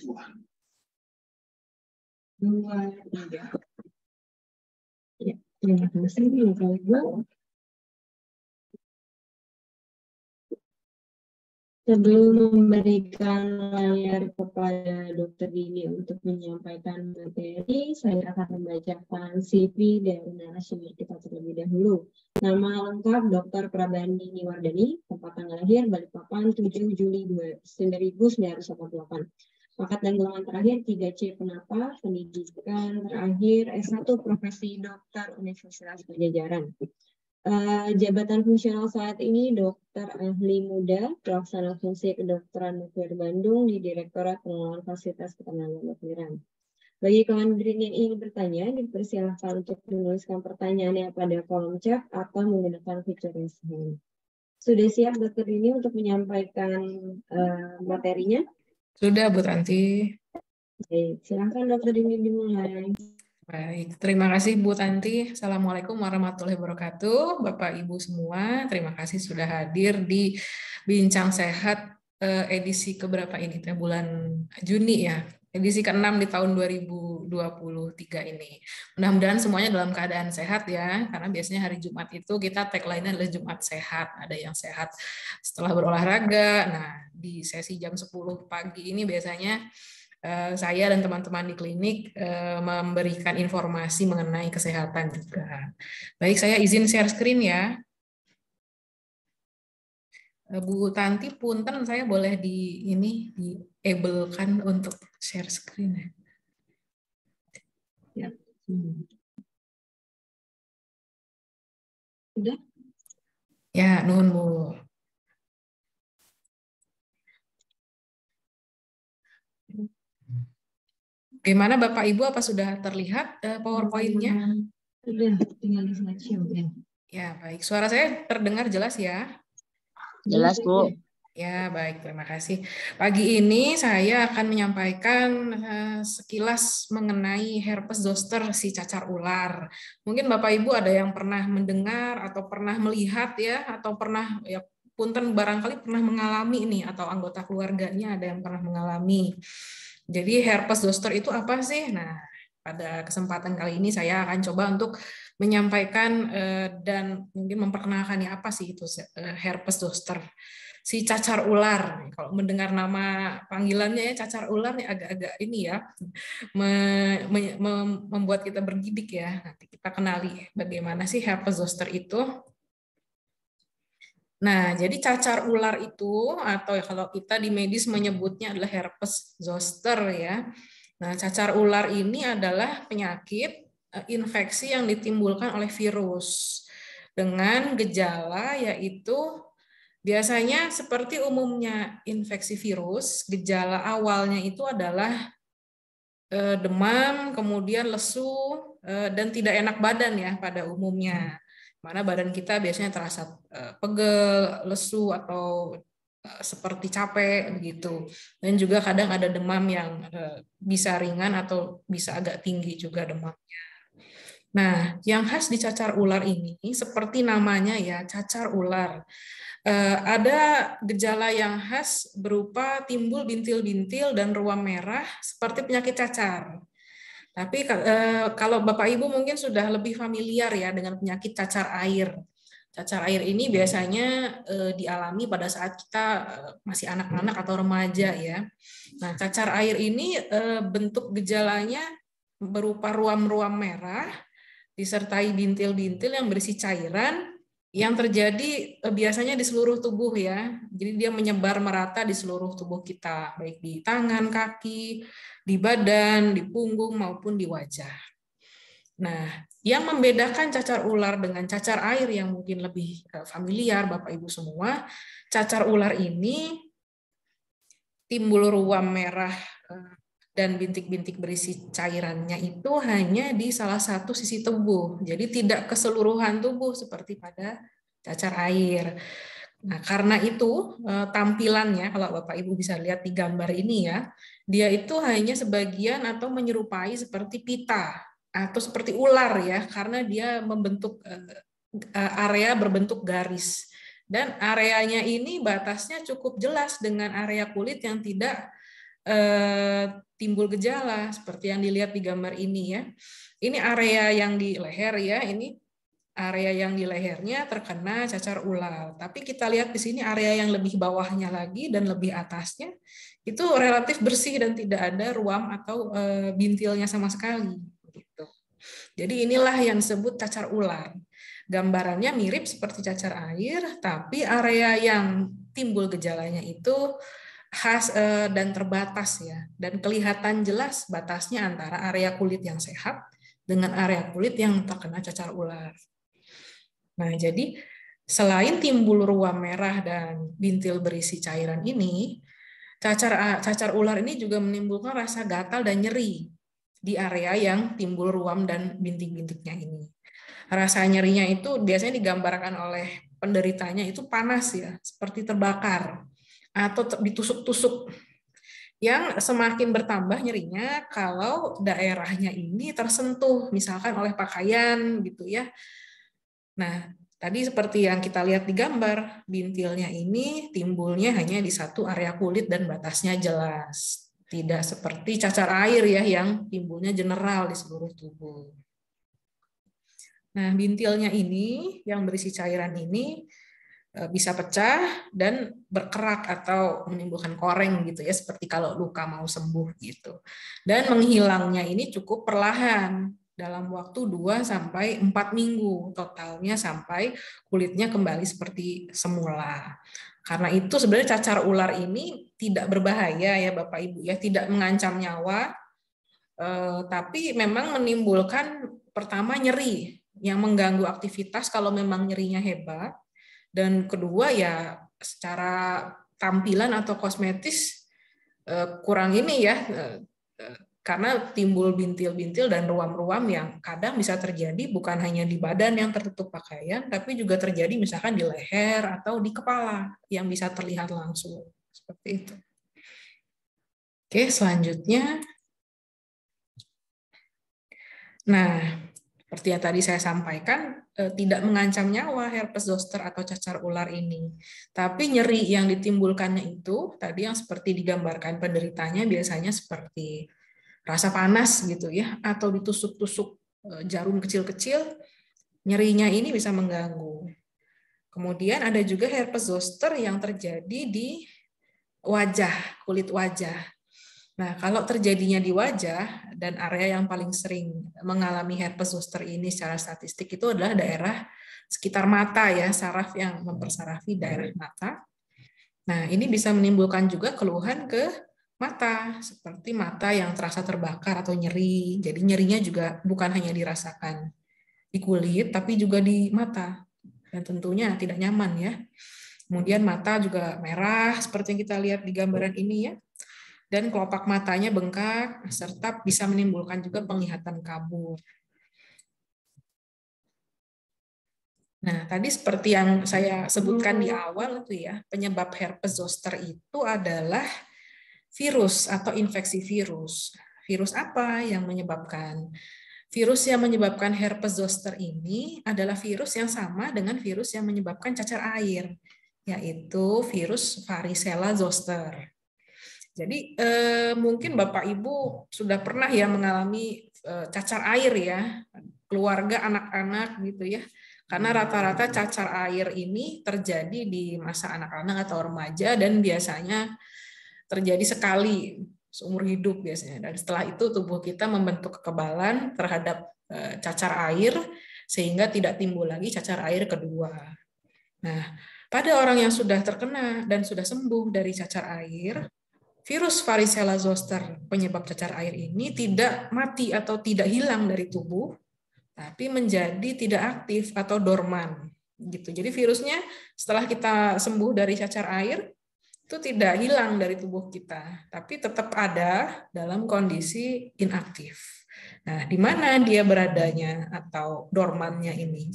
Dua, tiga. Ya, terima kasih Bapak Ibu. Sebelum memberikan layar kepada Dr. Dini untuk menyampaikan materi, saya akan membacakan CV dari narasumber kita terlebih dahulu. Nama lengkap Dr. Prabandini Wardani, tempat tanggal lahir Balikpapan 7 Juli 1988. Pangkat dan golongan terakhir 3C Penapa, pendidikan terakhir S1 profesi dokter Universitas Pajajaran. Jabatan fungsional saat ini dokter ahli muda pelaksana fungsi kedokteran nuklir Bandung di Direktorat Pengelolaan Fasilitas Ketenagaan Nukliran. Bagi kawan Green yang ingin bertanya, dipersilakan untuk menuliskan pertanyaannya pada kolom chat atau menggunakan fitur raise hand. Sudah siap Dokter Dini untuk menyampaikan materinya? Sudah, Bu Tanti. Baik, silakan Dokter Dini dimulai. Baik, terima kasih Bu Tanti. Assalamualaikum warahmatullahi wabarakatuh. Bapak Ibu semua, terima kasih sudah hadir di Bincang Sehat edisi keberapa ini? Bulan Juni ya, edisi ke-6 di tahun 2023 ini. Mudah-mudahan semuanya dalam keadaan sehat ya, karena biasanya hari Jumat itu kita tagline-nya adalah Jumat Sehat. Ada yang sehat setelah berolahraga. Nah, di sesi jam 10 pagi ini biasanya saya dan teman-teman di klinik memberikan informasi mengenai kesehatan juga. Baik, saya izin share screen ya. Bu Tanti, punten saya boleh di-enable-kan untuk share screen ya. Ya. Sudah? Ya, nuhun Bu. Gimana Bapak Ibu, apa sudah terlihat PowerPoint-nya? Sudah, tinggal di slideshow ya. Ya, baik. Suara saya terdengar jelas ya? Jelas, Bu. Ya, baik. Terima kasih. Pagi ini saya akan menyampaikan sekilas mengenai herpes zoster, si cacar ular. Mungkin Bapak Ibu ada yang pernah mendengar atau pernah melihat ya, atau pernah ya punten barangkali pernah mengalami ini atau anggota keluarganya ada yang pernah mengalami. Jadi herpes zoster itu apa sih? Nah, pada kesempatan kali ini saya akan coba untuk menyampaikan dan mungkin memperkenalkan ya apa sih itu herpes zoster, si cacar ular. Kalau mendengar nama panggilannya ya cacar ular nih agak-agak ini ya membuat kita bergidik ya. Nanti kita kenali bagaimana sih herpes zoster itu. Nah, jadi cacar ular itu atau ya kalau kita di medis menyebutnya adalah herpes zoster ya. Nah, cacar ular ini adalah penyakit infeksi yang ditimbulkan oleh virus dengan gejala yaitu biasanya seperti umumnya infeksi virus, gejala awalnya itu adalah demam, kemudian lesu, dan tidak enak badan ya pada umumnya. Mana badan kita biasanya terasa pegel, lesu, atau seperti capek begitu. Dan juga kadang ada demam yang bisa ringan atau bisa agak tinggi juga demamnya. Nah, yang khas di cacar ular ini seperti namanya ya, cacar ular. Ada gejala yang khas berupa timbul bintil-bintil dan ruam merah seperti penyakit cacar. Tapi kalau Bapak Ibu mungkin sudah lebih familiar ya dengan penyakit cacar air. Cacar air ini biasanya dialami pada saat kita masih anak-anak atau remaja ya. Nah, cacar air ini bentuk gejalanya berupa ruam-ruam merah disertai bintil-bintil yang berisi cairan yang terjadi biasanya di seluruh tubuh ya. Jadi dia menyebar merata di seluruh tubuh kita, baik di tangan, kaki, di badan, di punggung maupun di wajah. Nah, yang membedakan cacar ular dengan cacar air yang mungkin lebih familiar Bapak Ibu semua, cacar ular ini timbul ruam merah dan bintik-bintik berisi cairannya itu hanya di salah satu sisi tubuh. Jadi tidak keseluruhan tubuh seperti pada cacar air. Nah, karena itu tampilannya kalau Bapak Ibu bisa lihat di gambar ini ya, dia itu hanya sebagian atau menyerupai seperti pita atau seperti ular ya, karena dia membentuk area berbentuk garis. Dan areanya ini batasnya cukup jelas dengan area kulit yang tidak timbul gejala seperti yang dilihat di gambar ini ya. Ini area yang di leher ya, ini area yang di lehernya terkena cacar ular. Tapi kita lihat di sini area yang lebih bawahnya lagi dan lebih atasnya itu relatif bersih dan tidak ada ruam atau bintilnya sama sekali. Gitu. Jadi inilah yang disebut cacar ular. Gambarannya mirip seperti cacar air, tapi area yang timbul gejalanya itu khas dan terbatas ya, dan kelihatan jelas batasnya antara area kulit yang sehat dengan area kulit yang terkena cacar ular. Nah, jadi selain timbul ruam merah dan bintil berisi cairan ini, cacar ular ini juga menimbulkan rasa gatal dan nyeri di area yang timbul ruam dan bintik-bintiknya ini. Rasa nyerinya itu biasanya digambarkan oleh penderitanya itu panas ya, seperti terbakar atau ditusuk-tusuk. Yang semakin bertambah nyerinya kalau daerahnya ini tersentuh misalkan oleh pakaian gitu ya. Nah, tadi seperti yang kita lihat di gambar, bintilnya ini timbulnya hanya di satu area kulit dan batasnya jelas. Tidak seperti cacar air ya yang timbulnya general di seluruh tubuh. Nah, bintilnya ini yang berisi cairan ini bisa pecah dan berkerak atau menimbulkan koreng gitu ya, seperti kalau luka mau sembuh gitu. Dan menghilangnya ini cukup perlahan dalam waktu 2 sampai 4 minggu totalnya sampai kulitnya kembali seperti semula. Karena itu sebenarnya cacar ular ini tidak berbahaya ya Bapak Ibu ya, tidak mengancam nyawa, tapi memang menimbulkan pertama nyeri yang mengganggu aktivitas kalau memang nyerinya hebat. Dan kedua ya secara tampilan atau kosmetis kurang ini ya, karena timbul bintil-bintil dan ruam-ruam yang kadang bisa terjadi bukan hanya di badan yang tertutup pakaian, tapi juga terjadi misalkan di leher atau di kepala yang bisa terlihat langsung. Seperti itu. Oke, selanjutnya. Nah, seperti yang tadi saya sampaikan, tidak mengancam nyawa herpes zoster atau cacar ular ini. Tapi nyeri yang ditimbulkannya itu, tadi yang seperti digambarkan penderitanya biasanya seperti rasa panas gitu ya, atau ditusuk-tusuk jarum kecil-kecil, nyerinya ini bisa mengganggu. Kemudian ada juga herpes zoster yang terjadi di wajah, kulit wajah. Nah, kalau terjadinya di wajah dan area yang paling sering mengalami herpes zoster ini secara statistik itu adalah daerah sekitar mata ya, saraf yang mempersarafi daerah mata. Nah, ini bisa menimbulkan juga keluhan ke mata, seperti mata yang terasa terbakar atau nyeri. Jadi nyerinya juga bukan hanya dirasakan di kulit, tapi juga di mata. Dan tentunya tidak nyaman ya. Kemudian mata juga merah, seperti yang kita lihat di gambaran ini ya. Dan kelopak matanya bengkak, serta bisa menimbulkan juga penglihatan kabur. Nah, tadi seperti yang saya sebutkan di awal itu ya, penyebab herpes zoster itu adalah virus atau infeksi virus. Virus apa yang menyebabkan? Virus yang menyebabkan herpes zoster ini adalah virus yang sama dengan virus yang menyebabkan cacar air, yaitu virus varicella zoster. Jadi mungkin Bapak Ibu sudah pernah ya mengalami cacar air ya, keluarga anak-anak gitu ya. Karena rata-rata cacar air ini terjadi di masa anak-anak atau remaja dan biasanya terjadi sekali seumur hidup biasanya. Dan setelah itu tubuh kita membentuk kekebalan terhadap cacar air sehingga tidak timbul lagi cacar air kedua. Nah, pada orang yang sudah terkena dan sudah sembuh dari cacar air, virus varicella zoster penyebab cacar air ini tidak mati atau tidak hilang dari tubuh, tapi menjadi tidak aktif atau dorman. Gitu. Jadi virusnya setelah kita sembuh dari cacar air itu tidak hilang dari tubuh kita, tapi tetap ada dalam kondisi inaktif. Nah, di mana dia beradanya atau dormannya ini?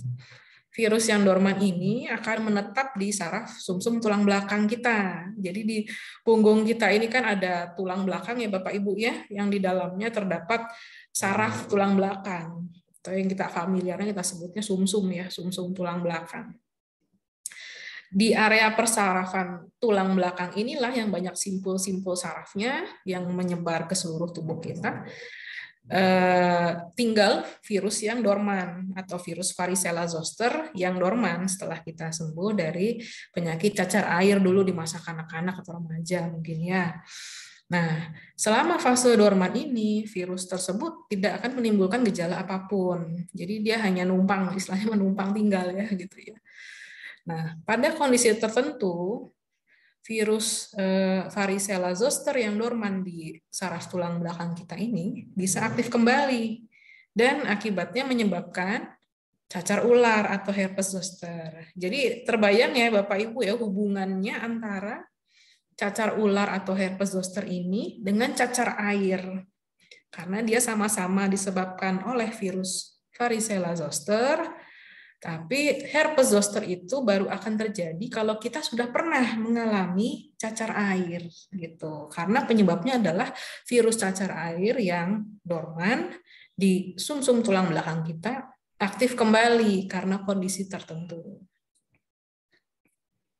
Virus yang dorman ini akan menetap di saraf sumsum tulang belakang kita. Jadi di punggung kita ini kan ada tulang belakang ya Bapak Ibu ya, yang di dalamnya terdapat saraf tulang belakang. Atau yang kita familiarnya kita sebutnya sumsum ya, sumsum tulang belakang. Di area persarafan tulang belakang inilah yang banyak simpul-simpul sarafnya yang menyebar ke seluruh tubuh kita. Tinggal virus yang dorman atau virus varicella zoster yang dorman setelah kita sembuh dari penyakit cacar air dulu di masa kanak-kanak atau remaja mungkin ya. Nah, selama fase dorman ini, virus tersebut tidak akan menimbulkan gejala apapun. Jadi dia hanya numpang, istilahnya menumpang tinggal ya gitu ya. Nah, pada kondisi tertentu, virus varicella zoster yang dorman di saraf tulang belakang kita ini bisa aktif kembali dan akibatnya menyebabkan cacar ular atau herpes zoster. Jadi terbayang ya Bapak Ibu ya hubungannya antara cacar ular atau herpes zoster ini dengan cacar air. Karena dia sama-sama disebabkan oleh virus varicella zoster, tapi herpes zoster itu baru akan terjadi kalau kita sudah pernah mengalami cacar air gitu. Karena penyebabnya adalah virus cacar air yang dorman di sumsum tulang belakang kita aktif kembali karena kondisi tertentu.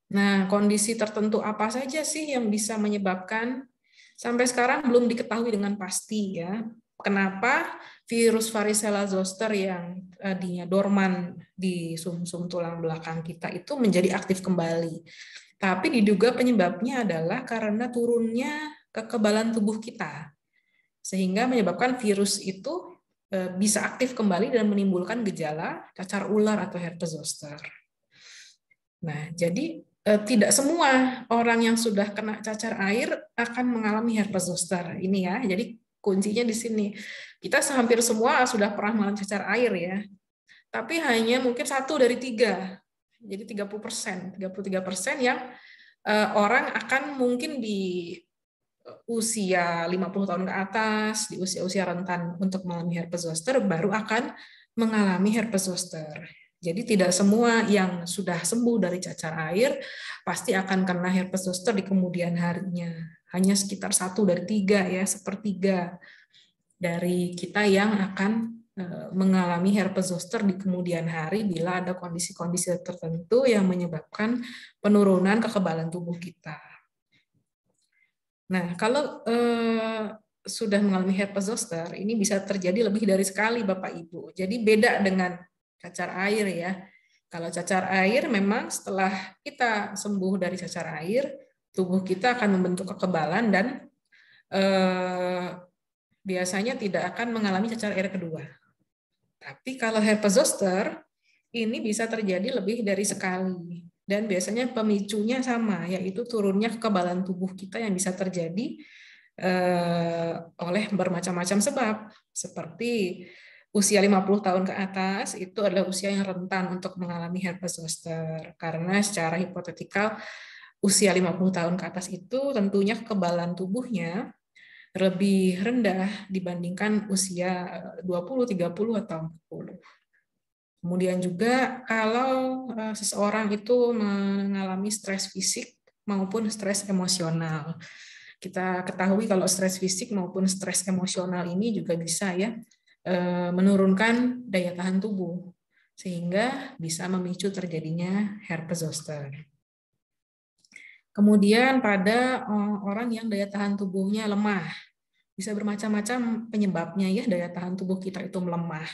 Nah, kondisi tertentu apa saja sih yang bisa menyebabkan? Sampai sekarang belum diketahui dengan pasti ya. Kenapa virus varicella zoster yang tadinya dorman di sumsum tulang belakang kita itu menjadi aktif kembali. Tapi diduga penyebabnya adalah karena turunnya kekebalan tubuh kita. Sehingga menyebabkan virus itu bisa aktif kembali dan menimbulkan gejala cacar ular atau herpes zoster. Nah, jadi tidak semua orang yang sudah kena cacar air akan mengalami herpes zoster. Ini ya, jadi kuncinya di sini. Kita hampir semua sudah pernah mengalami cacar air ya, tapi hanya mungkin 1 dari 3. Jadi 30%, 33% yang orang akan mungkin di usia 50 tahun ke atas, di usia-usia rentan untuk mengalami herpes zoster, baru akan mengalami herpes zoster. Jadi tidak semua yang sudah sembuh dari cacar air pasti akan kena herpes zoster di kemudian harinya. Hanya sekitar 1 dari 3 ya, 1/3 dari kita yang akan mengalami herpes zoster di kemudian hari bila ada kondisi-kondisi tertentu yang menyebabkan penurunan kekebalan tubuh kita. Nah, kalau sudah mengalami herpes zoster, ini bisa terjadi lebih dari sekali Bapak Ibu. Jadi beda dengan cacar air ya. Kalau cacar air memang setelah kita sembuh dari cacar air, tubuh kita akan membentuk kekebalan dan biasanya tidak akan mengalami cacar air kedua. Tapi kalau herpes zoster, ini bisa terjadi lebih dari sekali. Dan biasanya pemicunya sama, yaitu turunnya kekebalan tubuh kita yang bisa terjadi oleh bermacam-macam sebab. Seperti usia 50 tahun ke atas, itu adalah usia yang rentan untuk mengalami herpes zoster. Karena secara hipotetikal, usia 50 tahun ke atas itu tentunya kekebalan tubuhnya lebih rendah dibandingkan usia 20, 30, atau 40. Kemudian juga kalau seseorang itu mengalami stres fisik maupun stres emosional. Kita ketahui kalau stres fisik maupun stres emosional ini juga bisa ya menurunkan daya tahan tubuh sehingga bisa memicu terjadinya herpes zoster. Kemudian pada orang yang daya tahan tubuhnya lemah, bisa bermacam-macam penyebabnya ya daya tahan tubuh kita itu melemah.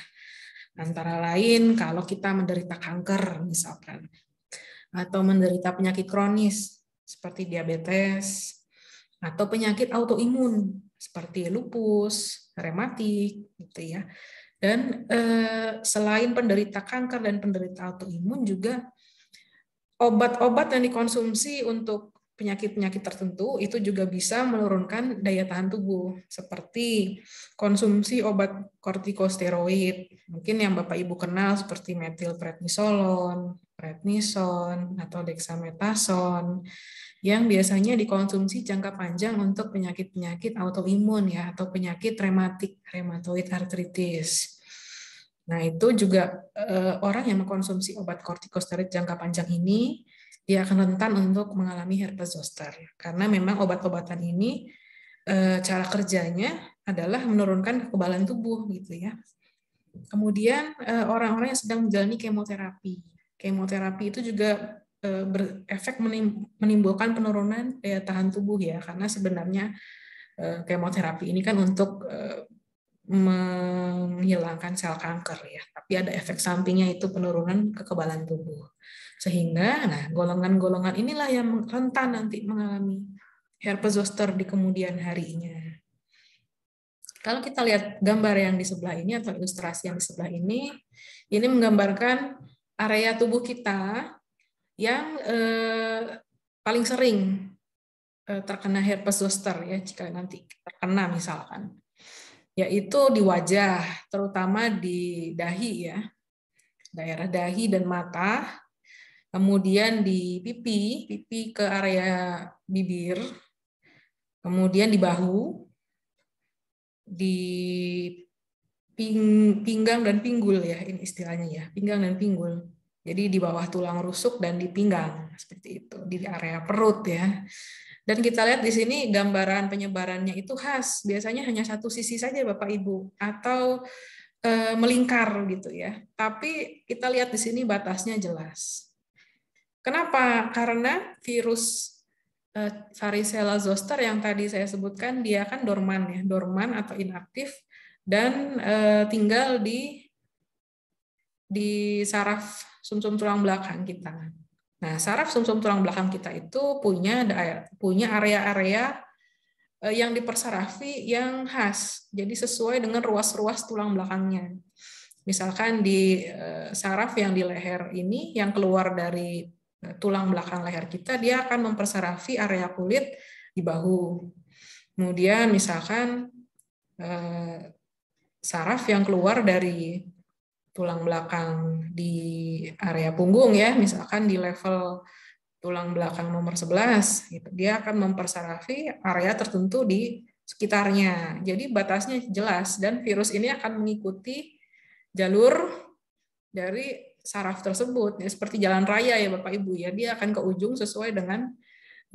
Antara lain kalau kita menderita kanker misalkan, atau menderita penyakit kronis seperti diabetes, atau penyakit autoimun seperti lupus, rematik, gitu ya. Dan selain penderita kanker dan penderita autoimun juga obat-obat yang dikonsumsi untuk penyakit-penyakit tertentu itu juga bisa menurunkan daya tahan tubuh, seperti konsumsi obat kortikosteroid, mungkin yang Bapak Ibu kenal seperti metilprednisolon, prednison, atau dexamethasone, yang biasanya dikonsumsi jangka panjang untuk penyakit-penyakit autoimun ya, atau penyakit rematik, rheumatoid arthritis. Nah, itu juga orang yang mengkonsumsi obat kortikosteroid jangka panjang ini, dia akan rentan untuk mengalami herpes zoster. Karena memang obat-obatan ini cara kerjanya adalah menurunkan kekebalan tubuh gitu ya. Kemudian orang-orang yang sedang menjalani kemoterapi. Kemoterapi itu juga berefek menimbulkan penurunan daya tahan tubuh ya, karena sebenarnya kemoterapi ini kan untuk menghilangkan sel kanker ya, tapi ada efek sampingnya itu penurunan kekebalan tubuh. Sehingga nah golongan-golongan inilah yang rentan nanti mengalami herpes zoster di kemudian harinya. Kalau kita lihat gambar yang di sebelah ini atau ilustrasi yang di sebelah ini menggambarkan area tubuh kita yang paling sering terkena herpes zoster ya, jika nanti terkena misalkan, yaitu di wajah, terutama di dahi ya, daerah dahi dan mata, kemudian di pipi ke area bibir, kemudian di bahu, di pinggang dan pinggul ya, ini istilahnya ya, pinggang dan pinggul. Jadi di bawah tulang rusuk dan di pinggang seperti itu, di area perut ya. Dan kita lihat di sini gambaran penyebarannya itu khas, biasanya hanya satu sisi saja Bapak Ibu, atau melingkar gitu ya. Tapi kita lihat di sini batasnya jelas. Kenapa? Karena virus varicella zoster yang tadi saya sebutkan dia kan dorman ya, dorman atau inaktif dan tinggal di saraf sumsum tulang belakang kita. Nah, saraf sumsum tulang belakang kita itu punya area-area yang dipersarafi yang khas. Jadi sesuai dengan ruas-ruas tulang belakangnya. Misalkan di saraf yang di leher ini yang keluar dari tulang belakang leher kita, dia akan mempersarafi area kulit di bahu. Kemudian misalkan saraf yang keluar dari tulang belakang di area punggung ya, misalkan di level tulang belakang nomor 11, gitu. Dia akan mempersarafi area tertentu di sekitarnya. Jadi batasnya jelas dan virus ini akan mengikuti jalur dari saraf tersebut, ya, seperti jalan raya ya Bapak Ibu ya, dia akan ke ujung sesuai dengan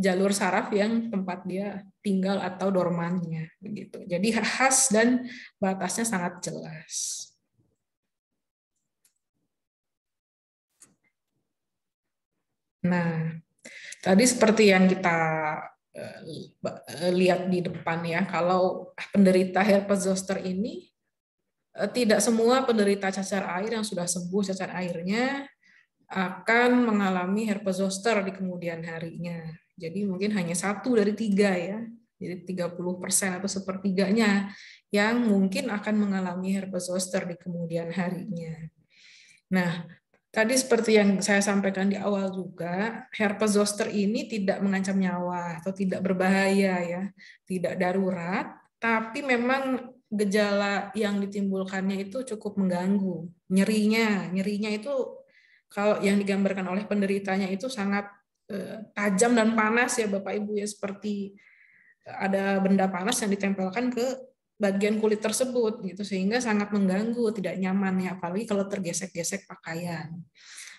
jalur saraf yang tempat dia tinggal atau dormannya begitu. Jadi khas dan batasnya sangat jelas. Nah, tadi seperti yang kita lihat di depan ya, kalau penderita herpes zoster ini tidak semua penderita cacar air yang sudah sembuh cacar airnya akan mengalami herpes zoster di kemudian harinya. Jadi mungkin hanya 1 dari 3 ya. Jadi 30% atau sepertiganya yang mungkin akan mengalami herpes zoster di kemudian harinya. Nah, tadi seperti yang saya sampaikan di awal juga, herpes zoster ini tidak mengancam nyawa atau tidak berbahaya ya, tidak darurat, tapi memang gejala yang ditimbulkannya itu cukup mengganggu. Nyerinya itu kalau yang digambarkan oleh penderitanya itu sangat tajam dan panas ya Bapak Ibu ya, seperti ada benda panas yang ditempelkan ke bagian kulit tersebut gitu, sehingga sangat mengganggu, tidak nyaman ya, apalagi kalau tergesek-gesek pakaian.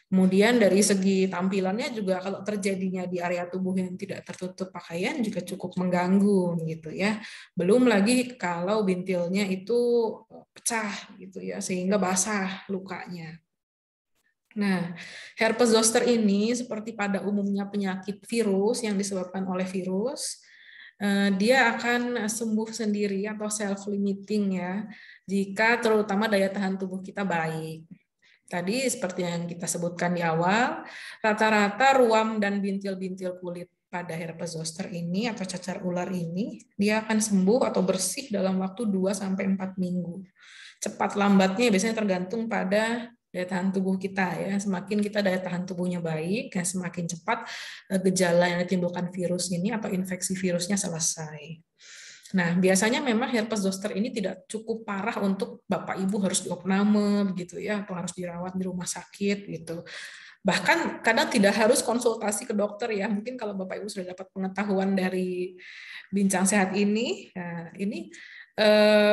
Kemudian dari segi tampilannya juga kalau terjadinya di area tubuh yang tidak tertutup pakaian juga cukup mengganggu gitu ya. Belum lagi kalau bintilnya itu pecah gitu ya, sehingga basah lukanya. Nah, herpes zoster ini seperti pada umumnya penyakit virus yang disebabkan oleh virus, dia akan sembuh sendiri atau self-limiting ya, jika terutama daya tahan tubuh kita baik. Tadi seperti yang kita sebutkan di awal, rata-rata ruam dan bintil-bintil kulit pada herpes zoster ini atau cacar ular ini, dia akan sembuh atau bersih dalam waktu 2-4 minggu. Cepat lambatnya biasanya tergantung pada daya tahan tubuh kita ya. Semakin kita daya tahan tubuhnya baik, ya semakin cepat gejala yang ditimbulkan virus ini atau infeksi virusnya selesai. Nah, biasanya memang herpes zoster ini tidak cukup parah untuk Bapak Ibu harus diopname begitu ya, atau harus dirawat di rumah sakit gitu. Bahkan kadang tidak harus konsultasi ke dokter ya. Mungkin kalau Bapak Ibu sudah dapat pengetahuan dari Bincang Sehat ini, nah, ini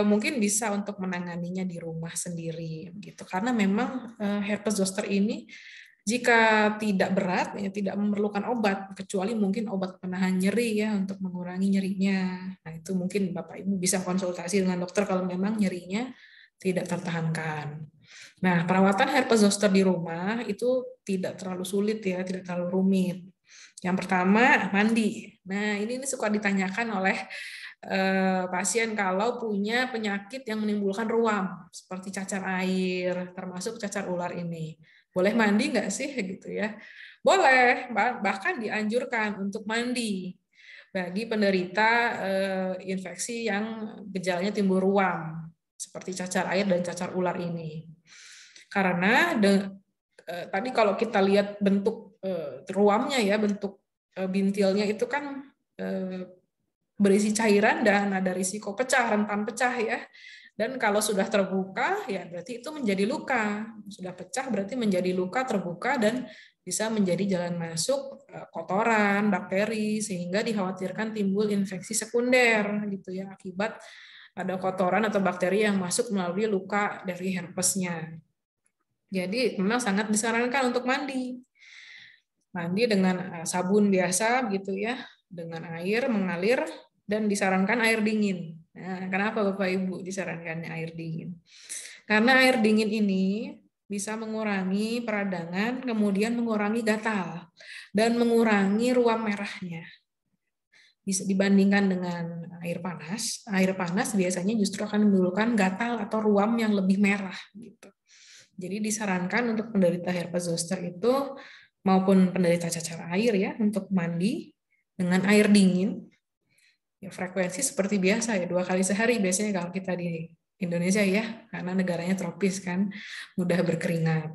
mungkin bisa untuk menanganinya di rumah sendiri gitu. Karena memang herpes zoster ini jika tidak berat, ya tidak memerlukan obat, kecuali mungkin obat penahan nyeri ya untuk mengurangi nyerinya. Nah itu mungkin Bapak Ibu bisa konsultasi dengan dokter kalau memang nyerinya tidak tertahankan. Nah, perawatan herpes zoster di rumah itu tidak terlalu sulit ya, tidak terlalu rumit. Yang pertama, mandi. Nah, ini suka ditanyakan oleh pasien kalau punya penyakit yang menimbulkan ruam, seperti cacar air, termasuk cacar ular ini. Boleh mandi nggak sih gitu ya? Boleh, bahkan dianjurkan untuk mandi bagi penderita infeksi yang gejalanya timbul ruam, seperti cacar air dan cacar ular ini. Karena tadi kalau kita lihat bentuk ruamnya ya, bentuk bintilnya itu kan berisi cairan dan ada risiko pecah, rentan pecah ya. Dan kalau sudah terbuka ya berarti itu menjadi luka. Sudah pecah berarti menjadi luka terbuka dan bisa menjadi jalan masuk kotoran, bakteri, sehingga dikhawatirkan timbul infeksi sekunder gitu ya, akibat ada kotoran atau bakteri yang masuk melalui luka dari herpesnya. Jadi memang sangat disarankan untuk mandi. Mandi dengan sabun biasa gitu ya, dengan air mengalir dan disarankan air dingin. Nah, kenapa Bapak Ibu disarankannya air dingin? Karena air dingin ini bisa mengurangi peradangan, kemudian mengurangi gatal dan mengurangi ruam merahnya. Bisa dibandingkan dengan air panas. Air panas biasanya justru akan menimbulkan gatal atau ruam yang lebih merah gitu. Jadi disarankan untuk penderita herpes zoster itu maupun penderita cacar air ya untuk mandi dengan air dingin. Ya, frekuensi seperti biasa ya 2 kali sehari biasanya kalau kita di Indonesia ya, karena negaranya tropis kan, mudah berkeringat.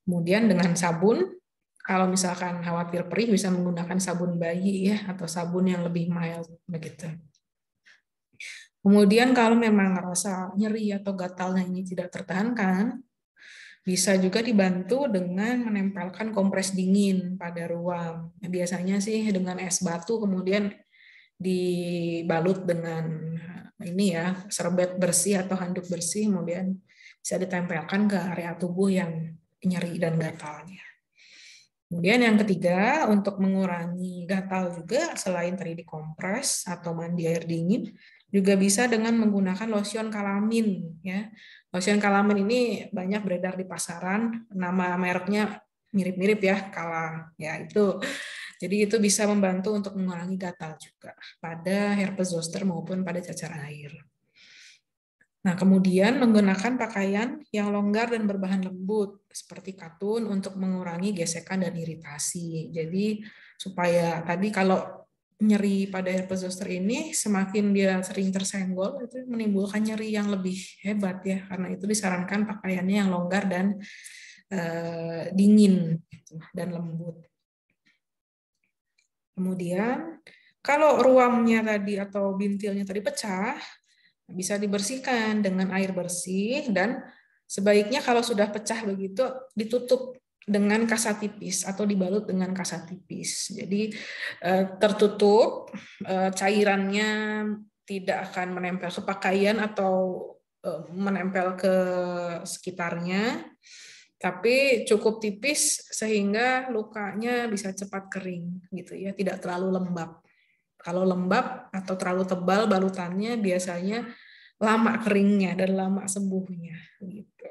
Kemudian dengan sabun, kalau misalkan khawatir perih bisa menggunakan sabun bayi ya atau sabun yang lebih mild begitu. Kemudian kalau memang rasa nyeri atau gatalnya ini tidak tertahankan, bisa juga dibantu dengan menempelkan kompres dingin pada ruam. Biasanya sih dengan es batu kemudian dibalut dengan ini ya, serbet bersih atau handuk bersih, kemudian bisa ditempelkan ke area tubuh yang nyeri dan gatalnya. Kemudian yang ketiga, untuk mengurangi gatal juga selain tadi dikompres atau mandi air dingin, juga bisa dengan menggunakan lotion kalamin ya. Lotion kalamin ini banyak beredar di pasaran, nama mereknya mirip-mirip ya, Kala. Ya, itu. Jadi itu bisa membantu untuk mengurangi gatal juga pada herpes zoster maupun pada cacar air. Nah, kemudian menggunakan pakaian yang longgar dan berbahan lembut seperti katun untuk mengurangi gesekan dan iritasi. Jadi supaya tadi kalau nyeri pada herpes zoster ini semakin dia sering tersenggol itu menimbulkan nyeri yang lebih hebat ya, karena itu disarankan pakaiannya yang longgar dan dingin dan lembut. Kemudian kalau ruamnya tadi atau bintilnya tadi pecah, bisa dibersihkan dengan air bersih dan sebaiknya kalau sudah pecah begitu ditutup dengan kasa tipis atau dibalut dengan kasa tipis. Jadi tertutup, cairannya tidak akan menempel ke pakaian atau menempel ke sekitarnya, tapi cukup tipis sehingga lukanya bisa cepat kering gitu ya, tidak terlalu lembab. Kalau lembab atau terlalu tebal balutannya biasanya lama keringnya dan lama sembuhnya gitu.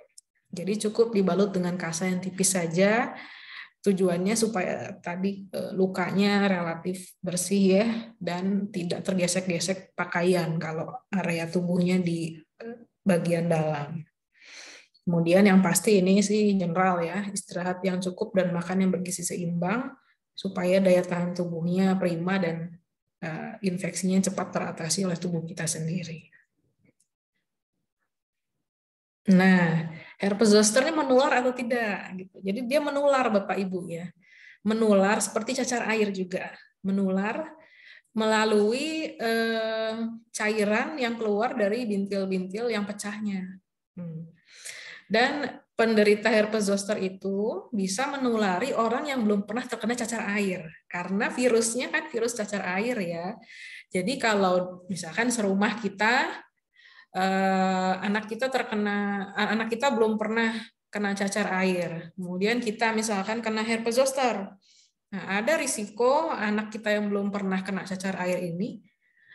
Jadi cukup dibalut dengan kasa yang tipis saja. Tujuannya supaya tadi lukanya relatif bersih ya dan tidak tergesek-gesek pakaian kalau area tubuhnya di bagian dalam. Kemudian yang pasti ini sih general ya, istirahat yang cukup dan makan yang bergizi seimbang supaya daya tahan tubuhnya prima dan infeksinya cepat teratasi oleh tubuh kita sendiri. Nah, herpes zoster ini menular atau tidak? Gitu. Jadi dia menular, Bapak Ibu ya, menular seperti cacar air juga, menular melalui cairan yang keluar dari bintil-bintil yang pecahnya. Dan penderita herpes zoster itu bisa menulari orang yang belum pernah terkena cacar air, karena virusnya kan virus cacar air ya. Jadi kalau misalkan serumah kita anak kita belum pernah kena cacar air, kemudian kita misalkan kena herpes zoster, nah ada risiko anak kita yang belum pernah kena cacar air ini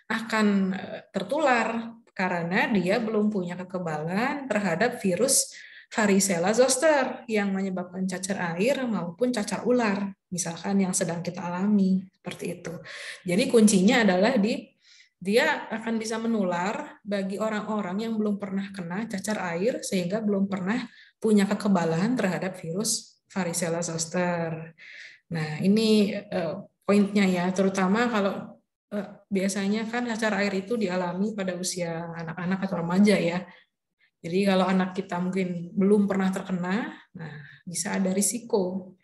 akan tertular karena dia belum punya kekebalan terhadap virus varicella zoster yang menyebabkan cacar air maupun cacar ular, misalkan yang sedang kita alami seperti itu. Jadi kuncinya adalah dia akan bisa menular bagi orang-orang yang belum pernah kena cacar air sehingga belum pernah punya kekebalan terhadap virus varicella zoster. Nah, ini poinnya ya, terutama kalau biasanya kan cacar air itu dialami pada usia anak-anak atau remaja ya. Jadi kalau anak kita mungkin belum pernah terkena, nah bisa ada risiko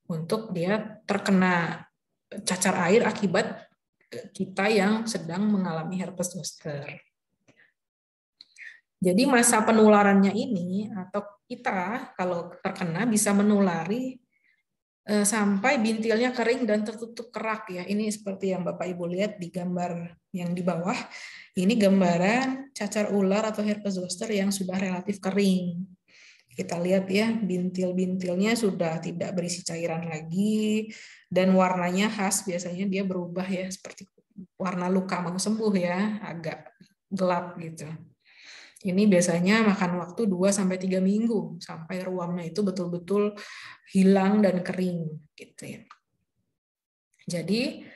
untuk dia terkena cacar air akibat kita yang sedang mengalami herpes zoster. Jadi masa penularannya ini atau kita kalau terkena bisa menulari sampai bintilnya kering dan tertutup kerak ya. Ini seperti yang Bapak Ibu lihat di gambar yang di bawah. Ini gambaran cacar ular atau herpes zoster yang sudah relatif kering. Kita lihat ya, bintil-bintilnya sudah tidak berisi cairan lagi, dan warnanya khas, biasanya dia berubah ya, seperti warna luka mau sembuh ya, agak gelap gitu. Ini biasanya makan waktu 2-3 minggu, sampai ruamnya itu betul-betul hilang dan kering. Gitu ya. Jadi,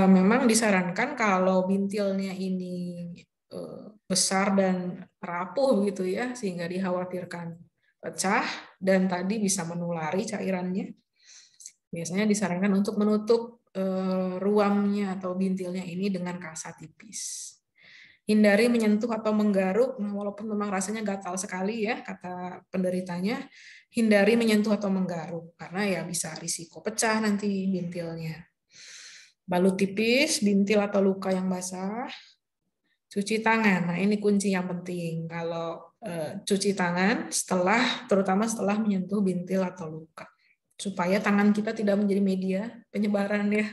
memang disarankan kalau bintilnya ini besar dan rapuh gitu ya, sehingga dikhawatirkan pecah dan tadi bisa menulari cairannya. Biasanya disarankan untuk menutup ruamnya atau bintilnya ini dengan kasa tipis. Hindari menyentuh atau menggaruk, nah walaupun memang rasanya gatal sekali ya kata penderitanya, hindari menyentuh atau menggaruk karena ya bisa risiko pecah nanti bintilnya. Balut tipis, bintil atau luka yang basah. Cuci tangan, nah ini kunci yang penting. Kalau cuci tangan terutama setelah menyentuh bintil atau luka, supaya tangan kita tidak menjadi media penyebaran ya.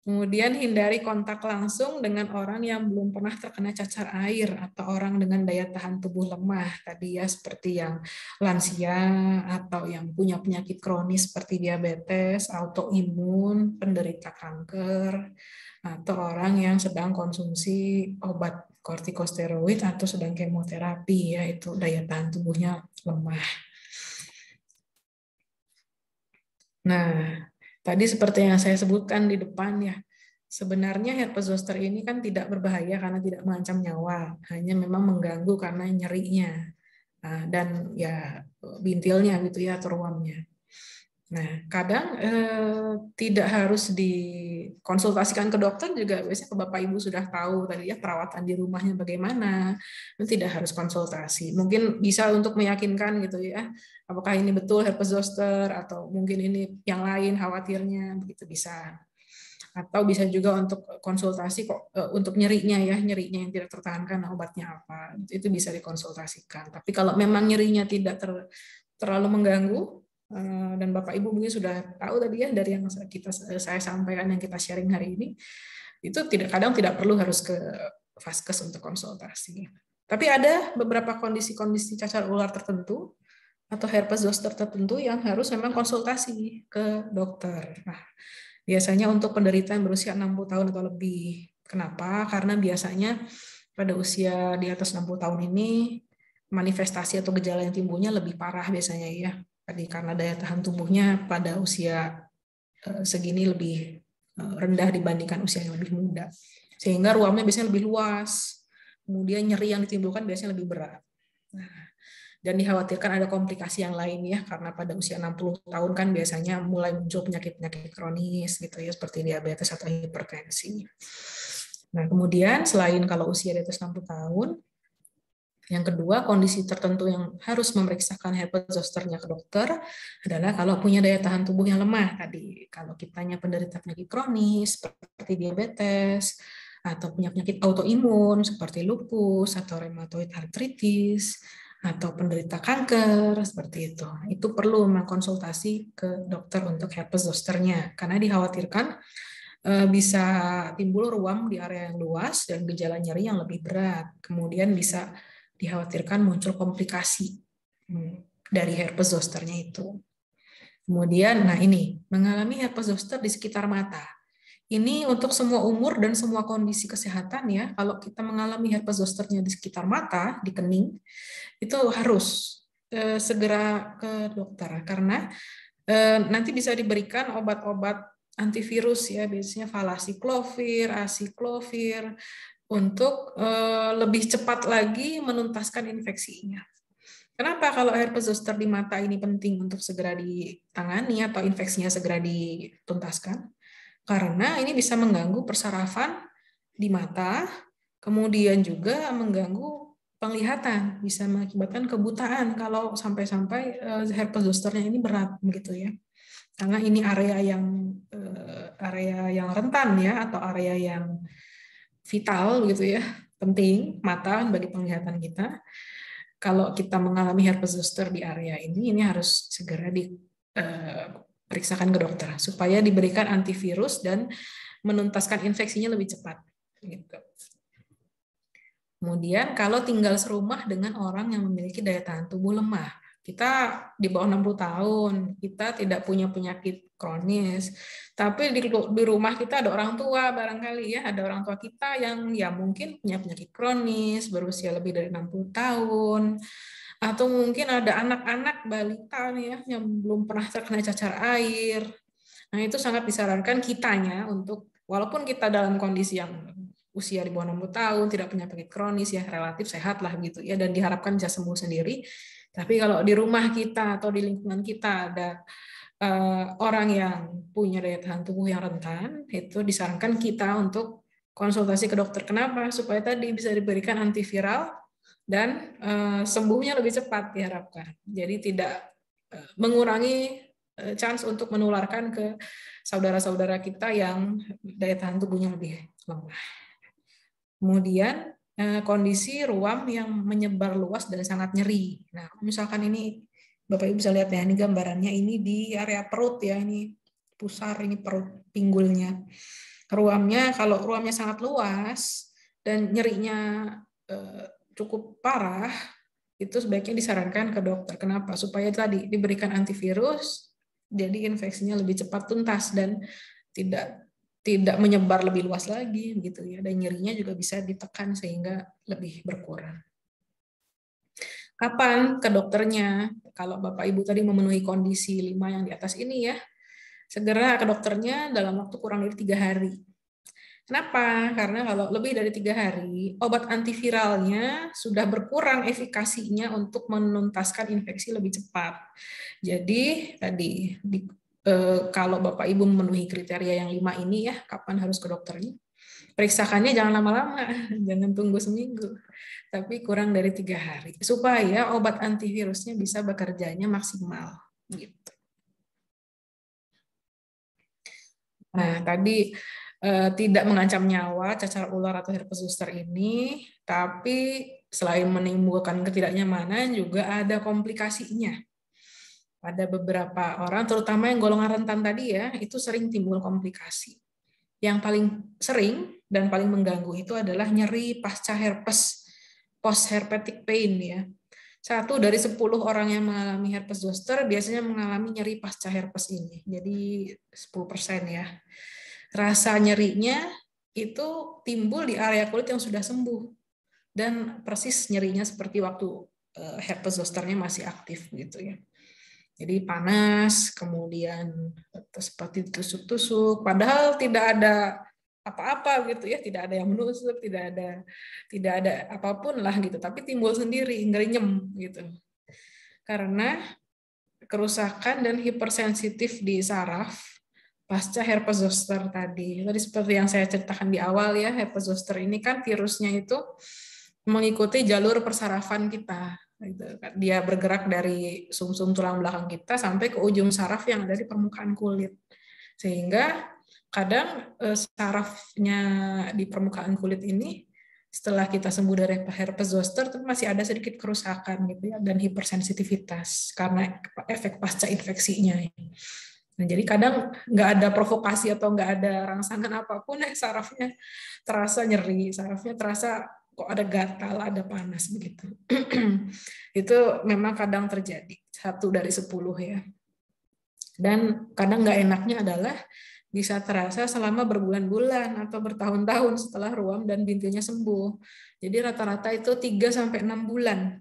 Kemudian hindari kontak langsung dengan orang yang belum pernah terkena cacar air atau orang dengan daya tahan tubuh lemah tadi ya, seperti yang lansia atau yang punya penyakit kronis seperti diabetes, autoimun, penderita kanker, atau orang yang sedang konsumsi obat kortikosteroid atau sedang kemoterapi, yaitu daya tahan tubuhnya lemah. Nah, tadi seperti yang saya sebutkan di depan ya, sebenarnya herpes zoster ini kan tidak berbahaya karena tidak mengancam nyawa, hanya memang mengganggu karena nyerinya dan ya bintilnya gitu ya atau ruamnya. Nah, kadang tidak harus dikonsultasikan ke dokter juga, biasanya ke Bapak Ibu sudah tahu tadi ya perawatan di rumahnya bagaimana, tidak harus konsultasi. Mungkin bisa untuk meyakinkan gitu ya, apakah ini betul herpes zoster atau mungkin ini yang lain khawatirnya, begitu bisa. Atau bisa juga untuk konsultasi kok untuk nyerinya ya, nyerinya yang tidak tertahankan obatnya apa, itu bisa dikonsultasikan. Tapi kalau memang nyerinya tidak terlalu mengganggu, dan Bapak Ibu mungkin sudah tahu tadi ya dari yang saya sampaikan, yang kita sharing hari ini, itu kadang tidak perlu harus ke vaskes untuk konsultasi. Tapi ada beberapa kondisi-kondisi cacar ular tertentu atau herpes zoster tertentu yang harus memang konsultasi ke dokter. Nah, biasanya untuk penderita yang berusia 60 tahun atau lebih. Kenapa? Karena biasanya pada usia di atas 60 tahun ini manifestasi atau gejala yang timbulnya lebih parah biasanya ya. Tadi karena daya tahan tubuhnya pada usia segini lebih rendah dibandingkan usia yang lebih muda. Sehingga ruamnya biasanya lebih luas. Kemudian nyeri yang ditimbulkan biasanya lebih berat. Nah, dan dikhawatirkan ada komplikasi yang lain ya, karena pada usia 60 tahun kan biasanya mulai muncul penyakit-penyakit kronis gitu ya, seperti diabetes atau hipertensi. Nah, kemudian selain kalau usia di atas 60 tahun, yang kedua, kondisi tertentu yang harus memeriksakan herpes zosternya ke dokter adalah kalau punya daya tahan tubuh yang lemah tadi. Kalau kitanya penderita penyakit kronis seperti diabetes atau punya penyakit autoimun seperti lupus atau rheumatoid arthritis atau penderita kanker seperti itu. Itu perlu mengkonsultasi ke dokter untuk herpes zosternya karena dikhawatirkan bisa timbul ruam di area yang luas dan gejala nyeri yang lebih berat. Kemudian bisa dikhawatirkan muncul komplikasi dari herpes zosternya itu. Kemudian, nah ini, mengalami herpes zoster di sekitar mata. Ini untuk semua umur dan semua kondisi kesehatan ya. Kalau kita mengalami herpes zosternya di sekitar mata, di kening, itu harus segera ke dokter karena nanti bisa diberikan obat-obat antivirus ya, biasanya valacyclovir, acyclovir untuk lebih cepat lagi menuntaskan infeksinya. Kenapa kalau herpes zoster di mata ini penting untuk segera ditangani atau infeksinya segera dituntaskan? Karena ini bisa mengganggu persarafan di mata, kemudian juga mengganggu penglihatan, bisa mengakibatkan kebutaan kalau sampai-sampai herpes zosternya ini berat begitu ya. Karena ini area yang rentan ya, atau area yang vital gitu ya, penting mata bagi penglihatan kita. Kalau kita mengalami herpes zoster di area ini harus segera diperiksakan ke dokter supaya diberikan antivirus dan menuntaskan infeksinya lebih cepat. Gitu. Kemudian kalau tinggal serumah dengan orang yang memiliki daya tahan tubuh lemah, kita di bawah 60 tahun, kita tidak punya penyakit kronis, tapi di rumah kita ada orang tua barangkali ya, ada orang tua kita yang ya mungkin punya penyakit kronis, berusia lebih dari 60 tahun, atau mungkin ada anak-anak balita nih ya, yang belum pernah terkena cacar air. Nah, itu sangat disarankan kitanya untuk, walaupun kita dalam kondisi yang usia di bawah 60 tahun, tidak punya penyakit kronis, ya relatif sehat lah gitu ya, dan diharapkan bisa sembuh sendiri. Tapi kalau di rumah kita atau di lingkungan kita ada orang yang punya daya tahan tubuh yang rentan, itu disarankan kita untuk konsultasi ke dokter. Kenapa? Supaya tadi bisa diberikan antiviral dan sembuhnya lebih cepat diharapkan. Jadi tidak mengurangi chance untuk menularkan ke saudara-saudara kita yang daya tahan tubuhnya lebih lemah. Kemudian kondisi ruam yang menyebar luas dan sangat nyeri. Nah, misalkan ini Bapak Ibu bisa lihat ya, ini gambarannya ini di area perut ya, ini pusar, ini perut pinggulnya. Ruamnya, kalau ruamnya sangat luas dan nyerinya cukup parah, itu sebaiknya disarankan ke dokter. Kenapa? Supaya tadi diberikan antivirus, jadi infeksinya lebih cepat tuntas dan tidak menyebar lebih luas lagi gitu ya, dan nyerinya juga bisa ditekan sehingga lebih berkurang. Kapan ke dokternya? Kalau Bapak Ibu tadi memenuhi kondisi 5 yang di atas ini ya, segera ke dokternya dalam waktu kurang dari 3 hari. Kenapa? Karena kalau lebih dari 3 hari, obat antiviralnya sudah berkurang efikasinya untuk menuntaskan infeksi lebih cepat. Jadi tadi kalau Bapak Ibu memenuhi kriteria yang 5 ini ya, kapan harus ke dokternya? Periksakannya jangan lama-lama, jangan tunggu seminggu, tapi kurang dari 3 hari, supaya obat antivirusnya bisa bekerjanya maksimal. Gitu. Nah, tadi tidak mengancam nyawa cacar ular atau herpes zoster ini, tapi selain menimbulkan ketidaknyamanan juga ada komplikasinya. Pada beberapa orang, terutama yang golongan rentan tadi ya, itu sering timbul komplikasi. Yang paling sering dan paling mengganggu itu adalah nyeri pasca herpes, post-herpetic pain ya. 1 dari 10 orang yang mengalami herpes zoster biasanya mengalami nyeri pasca herpes ini. Jadi 10% ya. Rasa nyerinya itu timbul di area kulit yang sudah sembuh dan persis nyerinya seperti waktu herpes zosternya masih aktif gitu ya. Jadi panas, kemudian seperti tusuk-tusuk, padahal tidak ada apa-apa gitu ya, tidak ada yang menusuk, tidak ada apapun lah gitu, tapi timbul sendiri, ngerinyem gitu. Karena kerusakan dan hipersensitif di saraf pasca herpes zoster tadi. Tadi seperti yang saya ceritakan di awal ya, herpes zoster ini kan virusnya itu mengikuti jalur persarafan kita. Dia bergerak dari sumsum tulang belakang kita sampai ke ujung saraf yang ada di permukaan kulit. Sehingga kadang sarafnya di permukaan kulit ini setelah kita sembuh dari herpes zoster tapi masih ada sedikit kerusakan gitu ya, dan hipersensitivitas karena efek pasca infeksinya. Nah, jadi kadang nggak ada provokasi atau nggak ada rangsangan apapun, sarafnya terasa nyeri, sarafnya terasa kok ada gatal, ada panas begitu. Itu memang kadang terjadi, 1 dari 10 ya. Dan kadang nggak enaknya adalah bisa terasa selama berbulan-bulan atau bertahun-tahun setelah ruam dan bintilnya sembuh. Jadi rata-rata itu 3-6 bulan.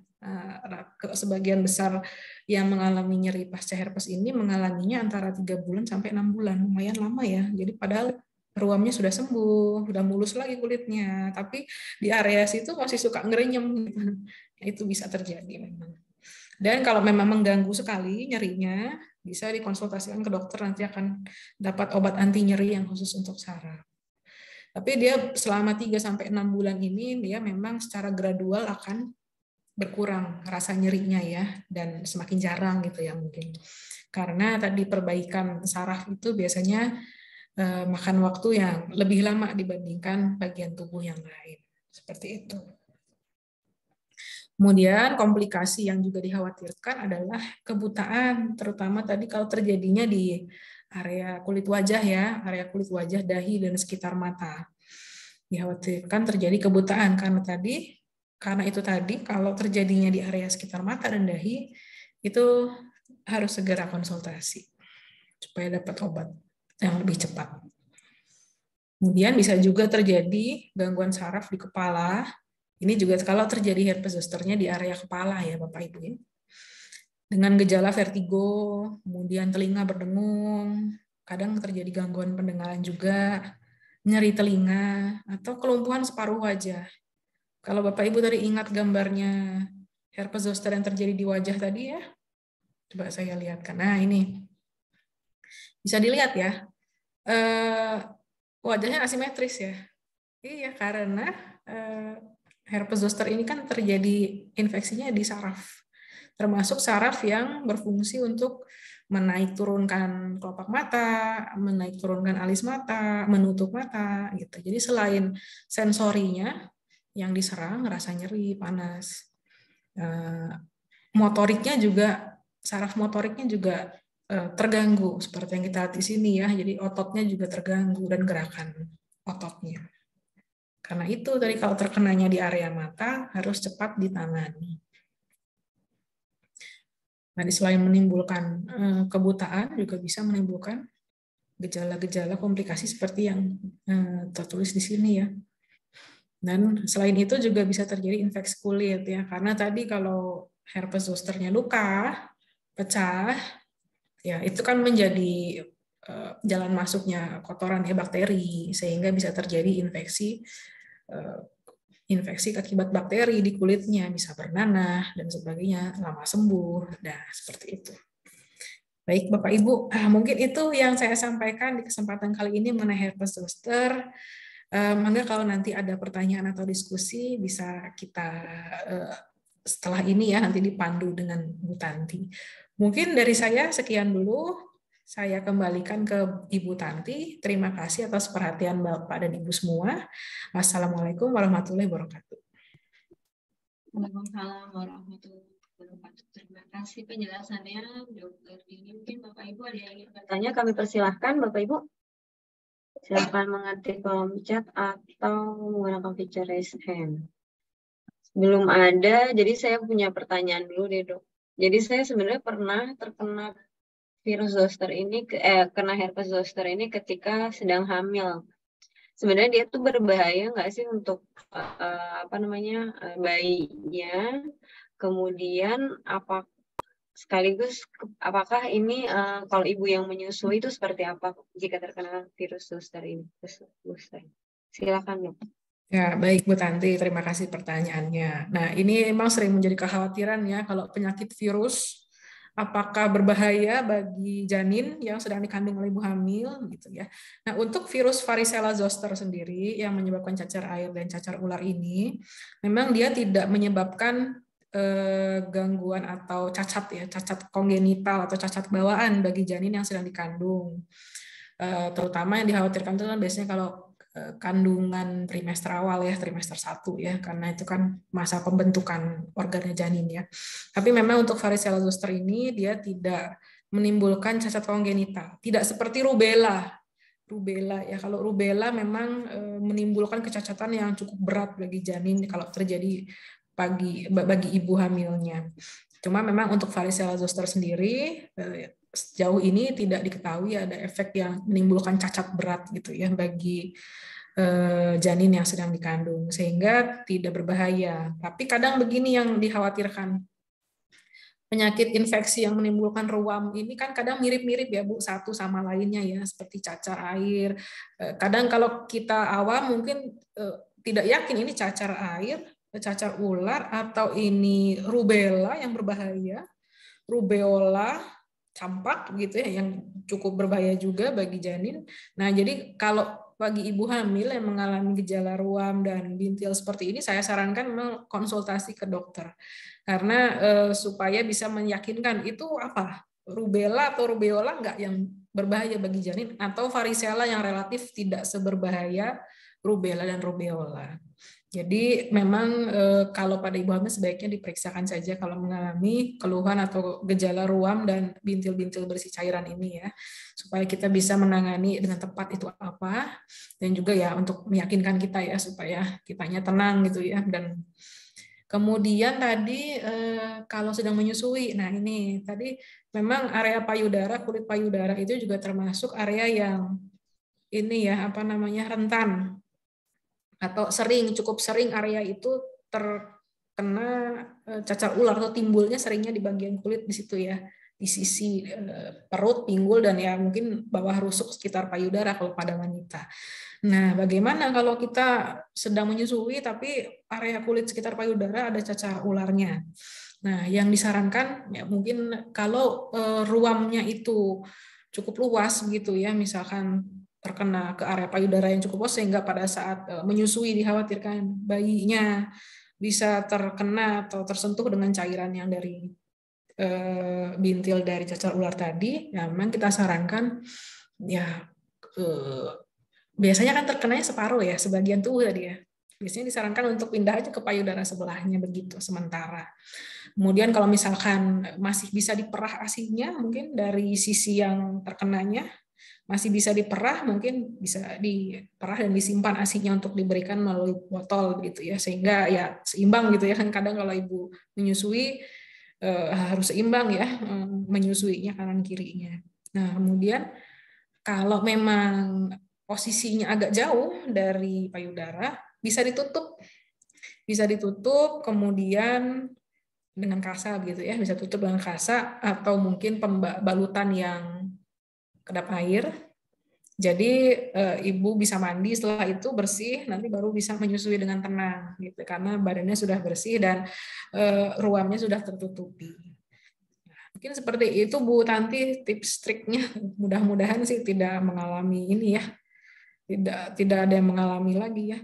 Sebagian besar yang mengalami nyeri pasca herpes ini mengalaminya antara 3 bulan sampai 6 bulan. Lumayan lama ya. Jadi padahal ruamnya sudah sembuh, sudah mulus lagi kulitnya, tapi di area situ masih suka ngerenyem. Itu bisa terjadi memang. Dan kalau memang mengganggu sekali nyerinya, bisa dikonsultasikan ke dokter, nanti akan dapat obat anti nyeri yang khusus untuk saraf. Tapi dia selama 3-6 bulan ini, dia memang secara gradual akan berkurang rasa nyerinya ya, dan semakin jarang gitu ya mungkin. Karena tadi perbaikan saraf itu biasanya makan waktu yang lebih lama dibandingkan bagian tubuh yang lain. Seperti itu. Kemudian komplikasi yang juga dikhawatirkan adalah kebutaan, terutama tadi kalau terjadinya di area kulit wajah ya, area kulit wajah, dahi, dan sekitar mata. Dikhawatirkan terjadi kebutaan karena itu tadi kalau terjadinya di area sekitar mata dan dahi, itu harus segera konsultasi supaya dapat obat yang lebih cepat. Kemudian bisa juga terjadi gangguan saraf di kepala. Ini juga kalau terjadi herpes zosternya di area kepala ya Bapak Ibu. Dengan gejala vertigo, kemudian telinga berdengung, kadang terjadi gangguan pendengaran juga, nyeri telinga, atau kelumpuhan separuh wajah. Kalau Bapak Ibu tadi ingat gambarnya herpes zoster yang terjadi di wajah tadi ya, coba saya lihatkan. Nah ini, bisa dilihat ya, wajahnya asimetris ya. Iya, karena herpes zoster ini kan terjadi infeksinya di saraf, termasuk saraf yang berfungsi untuk menaik turunkan kelopak mata, menaik turunkan alis mata, menutup mata gitu. Jadi selain sensorinya yang diserang, rasa nyeri, panas, motoriknya juga, saraf motoriknya juga terganggu seperti yang kita lihat di sini ya. Jadi ototnya juga terganggu dan gerakan ototnya. Karena itu tadi kalau terkenanya di area mata harus cepat ditangani. Nah, selain menimbulkan kebutaan juga bisa menimbulkan gejala-gejala komplikasi seperti yang tertulis di sini ya. Dan selain itu juga bisa terjadi infeksi kulit ya, karena tadi kalau herpes zosternya luka, pecah, ya itu kan menjadi jalan masuknya kotoran ya, bakteri, sehingga bisa terjadi infeksi akibat bakteri di kulitnya, bisa bernanah dan sebagainya, lama sembuh. Nah, seperti itu. Baik Bapak Ibu, mungkin itu yang saya sampaikan di kesempatan kali ini mengenai herpes zoster. Mangga kalau nanti ada pertanyaan atau diskusi bisa kita setelah ini ya nanti dipandu dengan Bu Tanti. Mungkin dari saya sekian dulu. Saya kembalikan ke Ibu Tanti. Terima kasih atas perhatian Bapak dan Ibu semua. Wassalamualaikum warahmatullahi wabarakatuh. Waalaikumsalam warahmatullahi wabarakatuh. Terima kasih penjelasannya, Dokter Dini. Mungkin Bapak Ibu ada yang ingin bertanya, kami persilahkan Bapak Ibu. Silakan mengetik kolom chat atau menggunakan fitur raise hand. Belum ada, jadi saya punya pertanyaan dulu deh Dok. Jadi saya sebenarnya pernah terkena virus zoster ini, kena herpes zoster ini ketika sedang hamil. Sebenarnya dia tuh berbahaya nggak sih untuk bayinya? Kemudian apakah ini kalau ibu yang menyusui itu seperti apa jika terkena virus zoster ini? Silakan Dok. Ya, baik Bu Tanti, terima kasih pertanyaannya. Nah, ini memang sering menjadi kekhawatiran ya kalau penyakit virus apakah berbahaya bagi janin yang sedang dikandung oleh ibu hamil gitu ya. Nah, untuk virus varicella zoster sendiri yang menyebabkan cacar air dan cacar ular ini memang dia tidak menyebabkan gangguan atau cacat kongenital atau cacat bawaan bagi janin yang sedang dikandung. Terutama yang dikhawatirkan itu kan biasanya kalau kandungan trimester awal ya, trimester 1 ya, karena itu kan masa pembentukan organnya janin ya. Tapi memang untuk varicella zoster ini dia tidak menimbulkan cacat kongenital, tidak seperti rubella ya. Kalau rubella memang menimbulkan kecacatan yang cukup berat bagi janin kalau terjadi bagi ibu hamilnya. Cuma memang untuk varicella zoster sendiri sejauh ini tidak diketahui ada efek yang menimbulkan cacat berat gitu ya bagi janin yang sedang dikandung, sehingga tidak berbahaya. Tapi kadang begini yang dikhawatirkan, penyakit infeksi yang menimbulkan ruam ini kan kadang mirip-mirip ya Bu, satu sama lainnya ya, seperti cacar air. Kadang kalau kita awam mungkin tidak yakin ini cacar air, cacar ular, atau ini rubella yang berbahaya, rubeola, campak gitu ya, yang cukup berbahaya juga bagi janin. Nah, jadi kalau bagi ibu hamil yang mengalami gejala ruam dan bintil seperti ini, saya sarankan memang konsultasi ke dokter. Karena supaya bisa meyakinkan itu apa? Rubella atau rubeola enggak yang berbahaya bagi janin, atau varicella yang relatif tidak seberbahaya rubella dan rubeola. Jadi memang kalau pada ibu hamil sebaiknya diperiksakan saja kalau mengalami keluhan atau gejala ruam dan bintil-bintil bersih cairan ini ya, supaya kita bisa menangani dengan tepat itu apa, dan juga ya untuk meyakinkan kita ya supaya kitanya tenang gitu ya. Dan kemudian tadi kalau sedang menyusui, nah ini tadi memang area payudara, kulit payudara itu juga termasuk area yang ini ya apa namanya rentan, atau cukup sering area itu terkena cacar ular atau timbulnya seringnya di bagian kulit di situ ya, di sisi perut, pinggul, dan ya mungkin bawah rusuk sekitar payudara kalau pada wanita. Nah, bagaimana kalau kita sedang menyusui tapi area kulit sekitar payudara ada cacar ularnya? Nah, yang disarankan ya mungkin kalau ruamnya itu cukup luas gitu ya, misalkan terkena ke area payudara yang cukup luas sehingga pada saat menyusui dikhawatirkan bayinya bisa terkena atau tersentuh dengan cairan yang dari bintil dari cacar ular tadi, ya memang kita sarankan ya biasanya kan terkenanya separuh ya, sebagian tubuh tadi ya. Biasanya disarankan untuk pindah aja ke payudara sebelahnya begitu sementara. Kemudian kalau misalkan masih bisa diperah ASI-nya mungkin dari sisi yang terkenanya, masih bisa diperah, mungkin bisa diperah dan disimpan ASI-nya untuk diberikan melalui botol gitu ya, sehingga ya seimbang gitu ya, kan kadang kalau ibu menyusui harus seimbang ya menyusuinya kanan kirinya. Nah, kemudian kalau memang posisinya agak jauh dari payudara, bisa ditutup kemudian dengan kasa gitu ya, bisa tutup dengan kasa atau mungkin pembalutan yang kedap air. Jadi ibu bisa mandi, setelah itu bersih, nanti baru bisa menyusui dengan tenang gitu, karena badannya sudah bersih dan ruamnya sudah tertutupi. Mungkin seperti itu Bu Tanti tips triknya. Mudah-mudahan sih tidak mengalami ini ya, tidak ada yang mengalami lagi ya.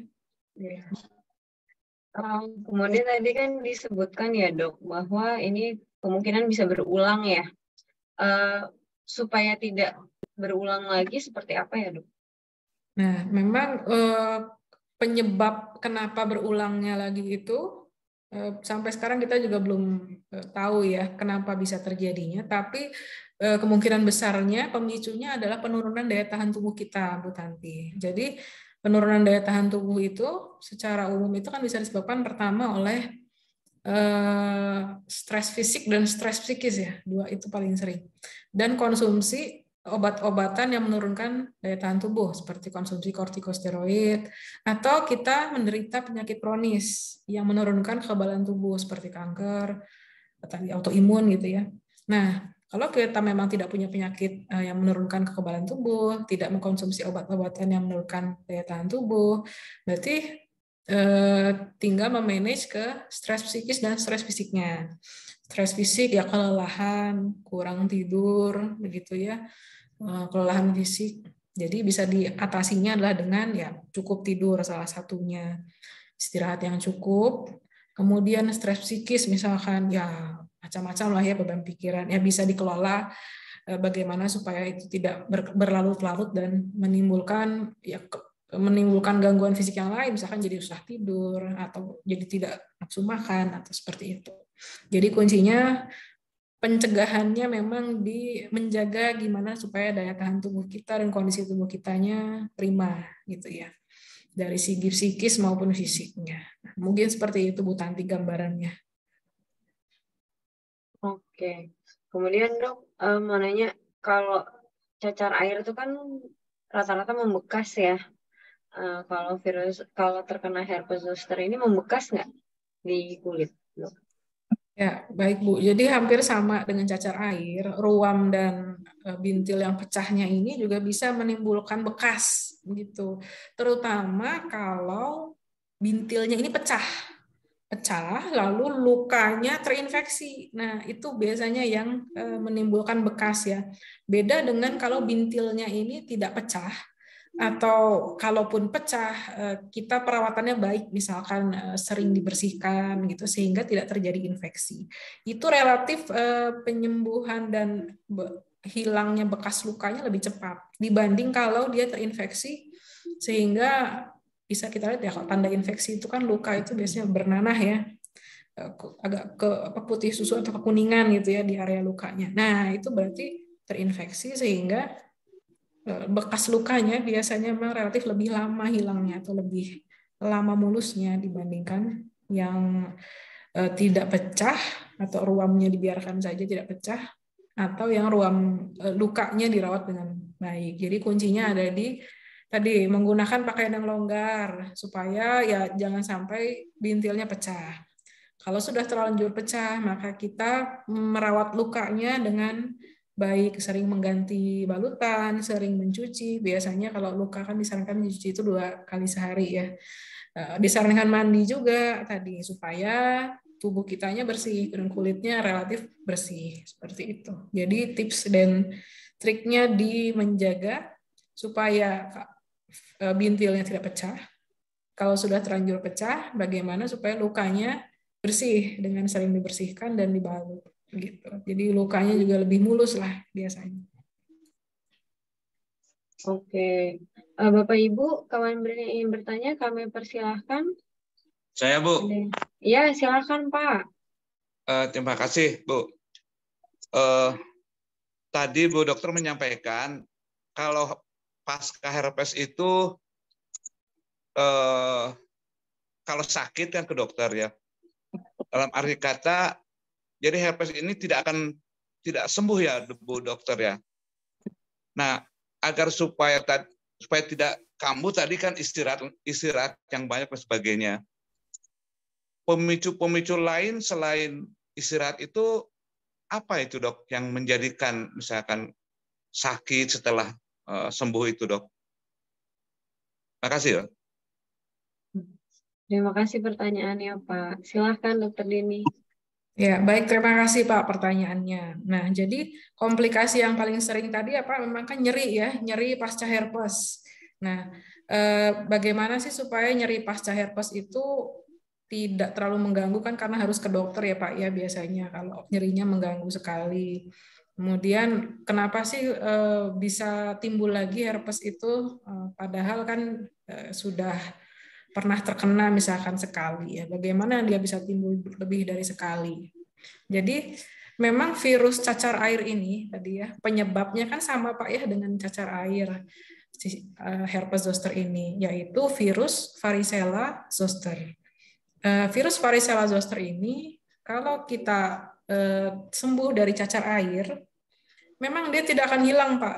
Kemudian tadi kan disebutkan ya Dok bahwa ini kemungkinan bisa berulang ya. Supaya tidak berulang lagi seperti apa ya Dok? Nah, memang penyebab kenapa berulangnya lagi itu sampai sekarang kita juga belum tahu ya kenapa bisa terjadinya, tapi kemungkinan besarnya pemicunya adalah penurunan daya tahan tubuh kita, Bu Tanti. Jadi penurunan daya tahan tubuh itu secara umum itu kan bisa disebabkan pertama oleh stres fisik dan stres psikis ya, dua itu paling sering. Dan konsumsi obat-obatan yang menurunkan daya tahan tubuh seperti konsumsi kortikosteroid, atau kita menderita penyakit kronis yang menurunkan kekebalan tubuh seperti kanker, tadi autoimun gitu ya. Nah, kalau kita memang tidak punya penyakit yang menurunkan kekebalan tubuh, tidak mengkonsumsi obat-obatan yang menurunkan daya tahan tubuh, berarti tinggal memanage ke stres psikis dan stres fisiknya. Stres fisik ya kelelahan, kurang tidur, begitu ya, kelelahan fisik. Jadi bisa diatasinya adalah dengan ya cukup tidur salah satunya, istirahat yang cukup. Kemudian stres psikis misalkan ya macam-macam lah ya beban pikiran, ya bisa dikelola bagaimana supaya itu tidak berlarut-larut dan menimbulkan gangguan fisik yang lain, misalkan jadi susah tidur atau jadi tidak nafsu makan atau seperti itu. Jadi kuncinya pencegahannya memang di menjaga gimana supaya daya tahan tubuh kita dan kondisi tubuh kitanya prima gitu ya, dari segi psikis maupun fisiknya. Mungkin seperti itu Bu Tanti gambarannya. Oke. Kemudian Dok, mau nanya kalau cacar air itu kan rata-rata membekas ya. Kalau terkena herpes zoster ini membekas nggak di kulit? Ya, baik Bu. Jadi hampir sama dengan cacar air, ruam dan bintil yang pecahnya ini juga bisa menimbulkan bekas gitu. Terutama kalau bintilnya ini pecah lalu lukanya terinfeksi. Nah, itu biasanya yang menimbulkan bekas ya. Beda dengan kalau bintilnya ini tidak pecah, atau kalaupun pecah kita perawatannya baik, misalkan sering dibersihkan gitu sehingga tidak terjadi infeksi, itu relatif penyembuhan dan hilangnya bekas lukanya lebih cepat dibanding kalau dia terinfeksi, sehingga bisa kita lihat ya kalau tanda infeksi itu kan luka itu biasanya bernanah ya, agak ke putih susu atau kekuningan gitu ya di area lukanya. Nah itu berarti terinfeksi sehingga bekas lukanya biasanya memang relatif lebih lama hilangnya atau lebih lama mulusnya dibandingkan yang tidak pecah atau ruamnya dibiarkan saja tidak pecah, atau yang ruam lukanya dirawat dengan baik. Jadi kuncinya ada di tadi menggunakan pakaian yang longgar supaya ya jangan sampai bintilnya pecah. Kalau sudah terlanjur pecah, maka kita merawat lukanya dengan baik, sering mengganti balutan, sering mencuci. Biasanya kalau luka kan disarankan mencuci itu 2 kali sehari ya. Disarankan mandi juga tadi supaya tubuh kitanya bersih dan kulitnya relatif bersih seperti itu. Jadi tips dan triknya di menjaga supaya bintilnya tidak pecah. Kalau sudah terlanjur pecah, bagaimana supaya lukanya bersih dengan sering dibersihkan dan dibalut gitu. Jadi lukanya juga lebih mulus lah biasanya. Oke, Bapak Ibu, kawan yang bertanya kami persilahkan. Saya Bu. Ya, silakan Pak. Terima kasih Bu. Tadi Bu Dokter menyampaikan kalau pasca herpes itu kalau sakit kan ke dokter ya. Dalam arti kata, jadi herpes ini tidak sembuh ya Bu Dokter ya. Nah, agar supaya tidak kambuh tadi kan istirahat yang banyak dan sebagainya. Pemicu lain selain istirahat itu apa itu Dok yang menjadikan misalkan sakit setelah sembuh itu Dok? Terima kasih ya. Terima kasih pertanyaannya Pak. Silahkan Dokter Dini. Ya, baik, terima kasih Pak pertanyaannya. Nah, jadi komplikasi yang paling sering tadi apa memang kan nyeri ya, nyeri pasca herpes. Nah, bagaimana sih supaya nyeri pasca herpes itu tidak terlalu mengganggu kan karena harus ke dokter ya Pak ya biasanya kalau nyerinya mengganggu sekali. Kemudian kenapa sih bisa timbul lagi herpes itu padahal kan sudah pernah terkena misalkan sekali ya, bagaimana dia bisa timbul lebih dari sekali. Jadi memang virus cacar air ini tadi ya penyebabnya kan sama Pak ya dengan cacar air herpes zoster ini, yaitu virus varicella zoster. Virus varicella zoster ini kalau kita sembuh dari cacar air, memang dia tidak akan hilang Pak.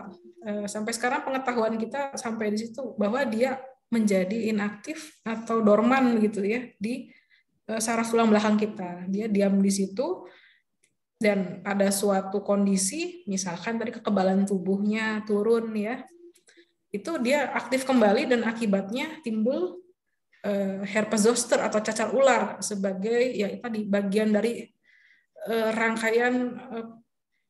Sampai sekarang pengetahuan kita sampai di situ bahwa dia menjadi inaktif atau dorman gitu ya di saraf tulang belakang kita. Dia diam di situ dan pada suatu kondisi misalkan tadi kekebalan tubuhnya turun ya, itu dia aktif kembali dan akibatnya timbul herpes zoster atau cacar ular sebagai ya tadi bagian dari rangkaian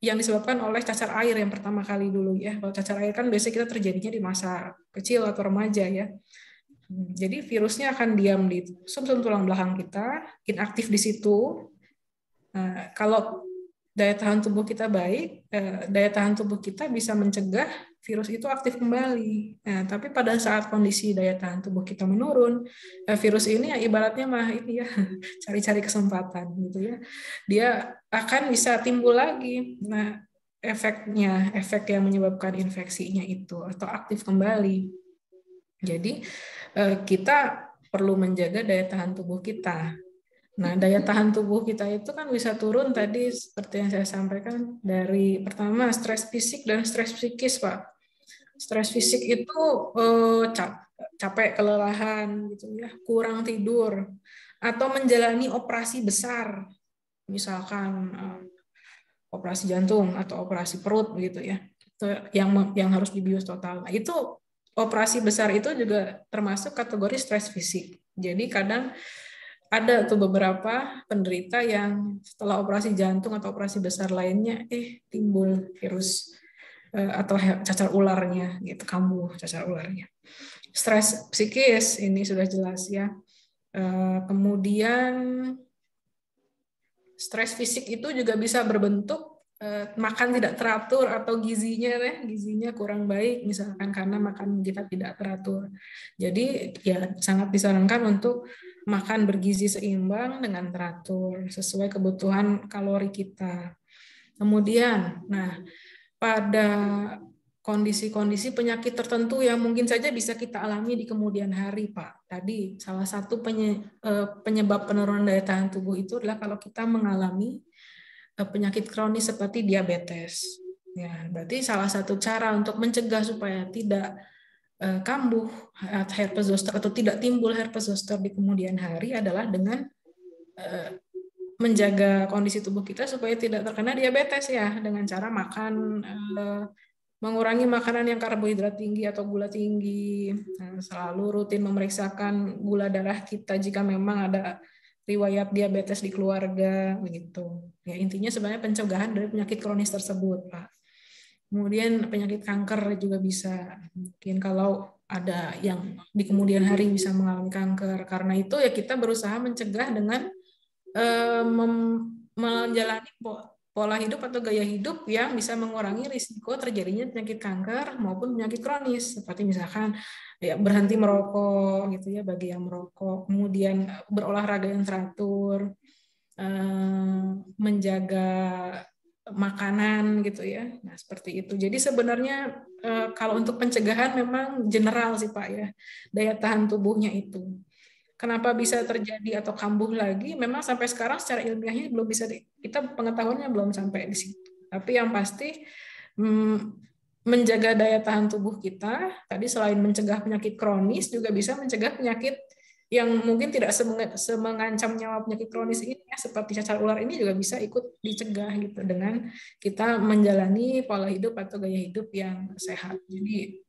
yang disebabkan oleh cacar air yang pertama kali dulu ya. Kalau cacar air kan biasanya kita terjadinya di masa kecil atau remaja ya. Jadi virusnya akan diam di sumsum tulang belakang kita, inaktif di situ. Nah, kalau daya tahan tubuh kita baik, daya tahan tubuh kita bisa mencegah virus itu aktif kembali. Nah, tapi pada saat kondisi daya tahan tubuh kita menurun, virus ini ya ibaratnya mah ini ya cari-cari kesempatan gitu ya. Dia akan bisa timbul lagi. Nah, efek yang menyebabkan infeksinya itu atau aktif kembali. Jadi kita perlu menjaga daya tahan tubuh kita. Nah, daya tahan tubuh kita itu kan bisa turun tadi seperti yang saya sampaikan dari pertama stres fisik dan stres psikis, Pak. Stres fisik itu capek, kelelahan gitu ya, kurang tidur atau menjalani operasi besar, misalkan operasi jantung atau operasi perut gitu ya. Itu yang harus dibius total. Nah, itu operasi besar itu juga termasuk kategori stres fisik. Jadi kadang ada tuh beberapa penderita yang setelah operasi jantung atau operasi besar lainnya timbul virus atau cacar ularnya gitu, kambuh cacar ularnya. Stres psikis ini sudah jelas ya. Kemudian stres fisik itu juga bisa berbentuk makan tidak teratur atau gizinya kurang baik misalkan karena makan kita tidak teratur. Jadi ya sangat disarankan untuk makan bergizi seimbang dengan teratur sesuai kebutuhan kalori kita. Kemudian, nah pada kondisi-kondisi penyakit tertentu yang mungkin saja bisa kita alami di kemudian hari, Pak. Tadi salah satu penyebab penurunan daya tahan tubuh itu adalah kalau kita mengalami penyakit kronis seperti diabetes. Ya, berarti salah satu cara untuk mencegah supaya tidak kambuh herpes zoster atau tidak timbul herpes zoster di kemudian hari adalah dengan menjaga kondisi tubuh kita supaya tidak terkena diabetes ya, dengan cara makan mengurangi makanan yang karbohidrat tinggi atau gula tinggi, selalu rutin memeriksakan gula darah kita jika memang ada riwayat diabetes di keluarga, begitu. Ya intinya sebenarnya pencegahan dari penyakit kronis tersebut, Pak. Kemudian penyakit kanker juga bisa, mungkin kalau ada yang di kemudian hari bisa mengalami kanker. Karena itu ya kita berusaha mencegah dengan menjalani pola hidup atau gaya hidup yang bisa mengurangi risiko terjadinya penyakit kanker maupun penyakit kronis, seperti misalkan ya berhenti merokok gitu ya bagi yang merokok, kemudian berolahraga yang teratur, menjaga makanan gitu ya. Nah, seperti itu. Jadi sebenarnya kalau untuk pencegahan memang general sih Pak ya, daya tahan tubuhnya itu. Kenapa bisa terjadi atau kambuh lagi? Memang sampai sekarang secara ilmiahnya belum bisa kita pengetahuannya belum sampai di situ. Tapi yang pasti menjaga daya tahan tubuh kita tadi selain mencegah penyakit kronis juga bisa mencegah penyakit yang mungkin tidak semengancam nyawa penyakit kronis ini ya, seperti cacar ular ini juga bisa ikut dicegah gitu dengan kita menjalani pola hidup atau gaya hidup yang sehat. Jadi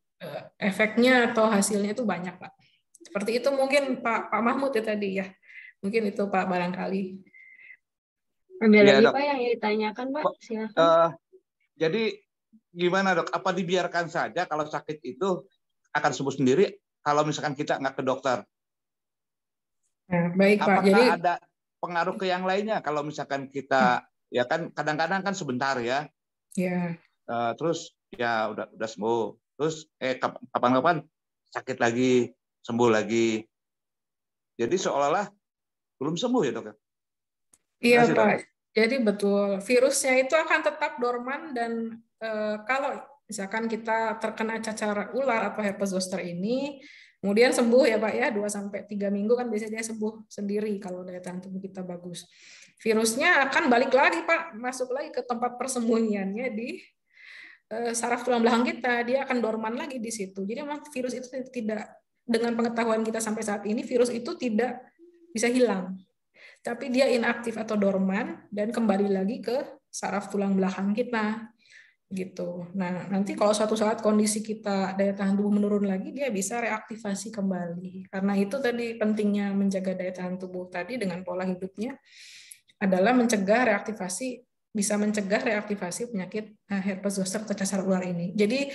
efeknya atau hasilnya itu banyak, Pak. Seperti itu mungkin Pak Mahmud ya tadi ya. Mungkin itu Pak barangkali. Ada Ya, lagi Dok. Pak yang ditanyakan Pak? Silakan. Jadi gimana Dok? Apa dibiarkan saja kalau sakit itu akan sembuh sendiri kalau misalkan kita nggak ke dokter? Nah, baik Pak. Apakah Jadi ada pengaruh ke yang lainnya kalau misalkan kita ya kan kadang-kadang kan sebentar ya. Ya. Terus ya udah sembuh. Terus kapan-kapan sakit lagi, sembuh lagi. Jadi seolah-olah belum sembuh ya Dok? Iya Masih, Pak. Dok? Jadi betul virusnya itu akan tetap dorman dan kalau misalkan kita terkena cacar ular atau herpes zoster ini kemudian sembuh ya Pak ya 2-3 minggu kan biasanya dia sembuh sendiri kalau daya tahan tubuh kita bagus. Virusnya akan balik lagi Pak, masuk lagi ke tempat persembunyiannya di saraf tulang belakang kita, dia akan dorman lagi di situ. Jadi memang virus itu tidak, dengan pengetahuan kita sampai saat ini, virus itu tidak bisa hilang. Tapi dia inaktif atau dorman dan kembali lagi ke saraf tulang belakang kita. Gitu. Nah, nanti kalau suatu saat kondisi kita daya tahan tubuh menurun lagi, dia bisa reaktivasi kembali. Karena itu tadi pentingnya menjaga daya tahan tubuh tadi dengan pola hidupnya adalah bisa mencegah reaktivasi penyakit herpes zoster atau cacar ular ini. Jadi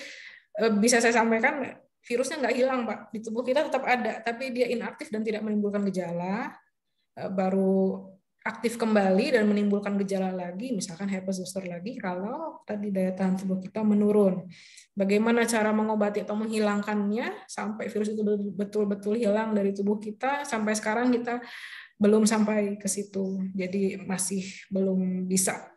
bisa saya sampaikan virusnya nggak hilang Pak, di tubuh kita tetap ada, tapi dia inaktif dan tidak menimbulkan gejala, baru aktif kembali dan menimbulkan gejala lagi, misalkan herpes zoster lagi kalau tadi daya tahan tubuh kita menurun. Bagaimana cara mengobati atau menghilangkannya sampai virus itu betul-betul hilang dari tubuh kita? Sampai sekarang kita belum sampai ke situ. Jadi masih belum bisa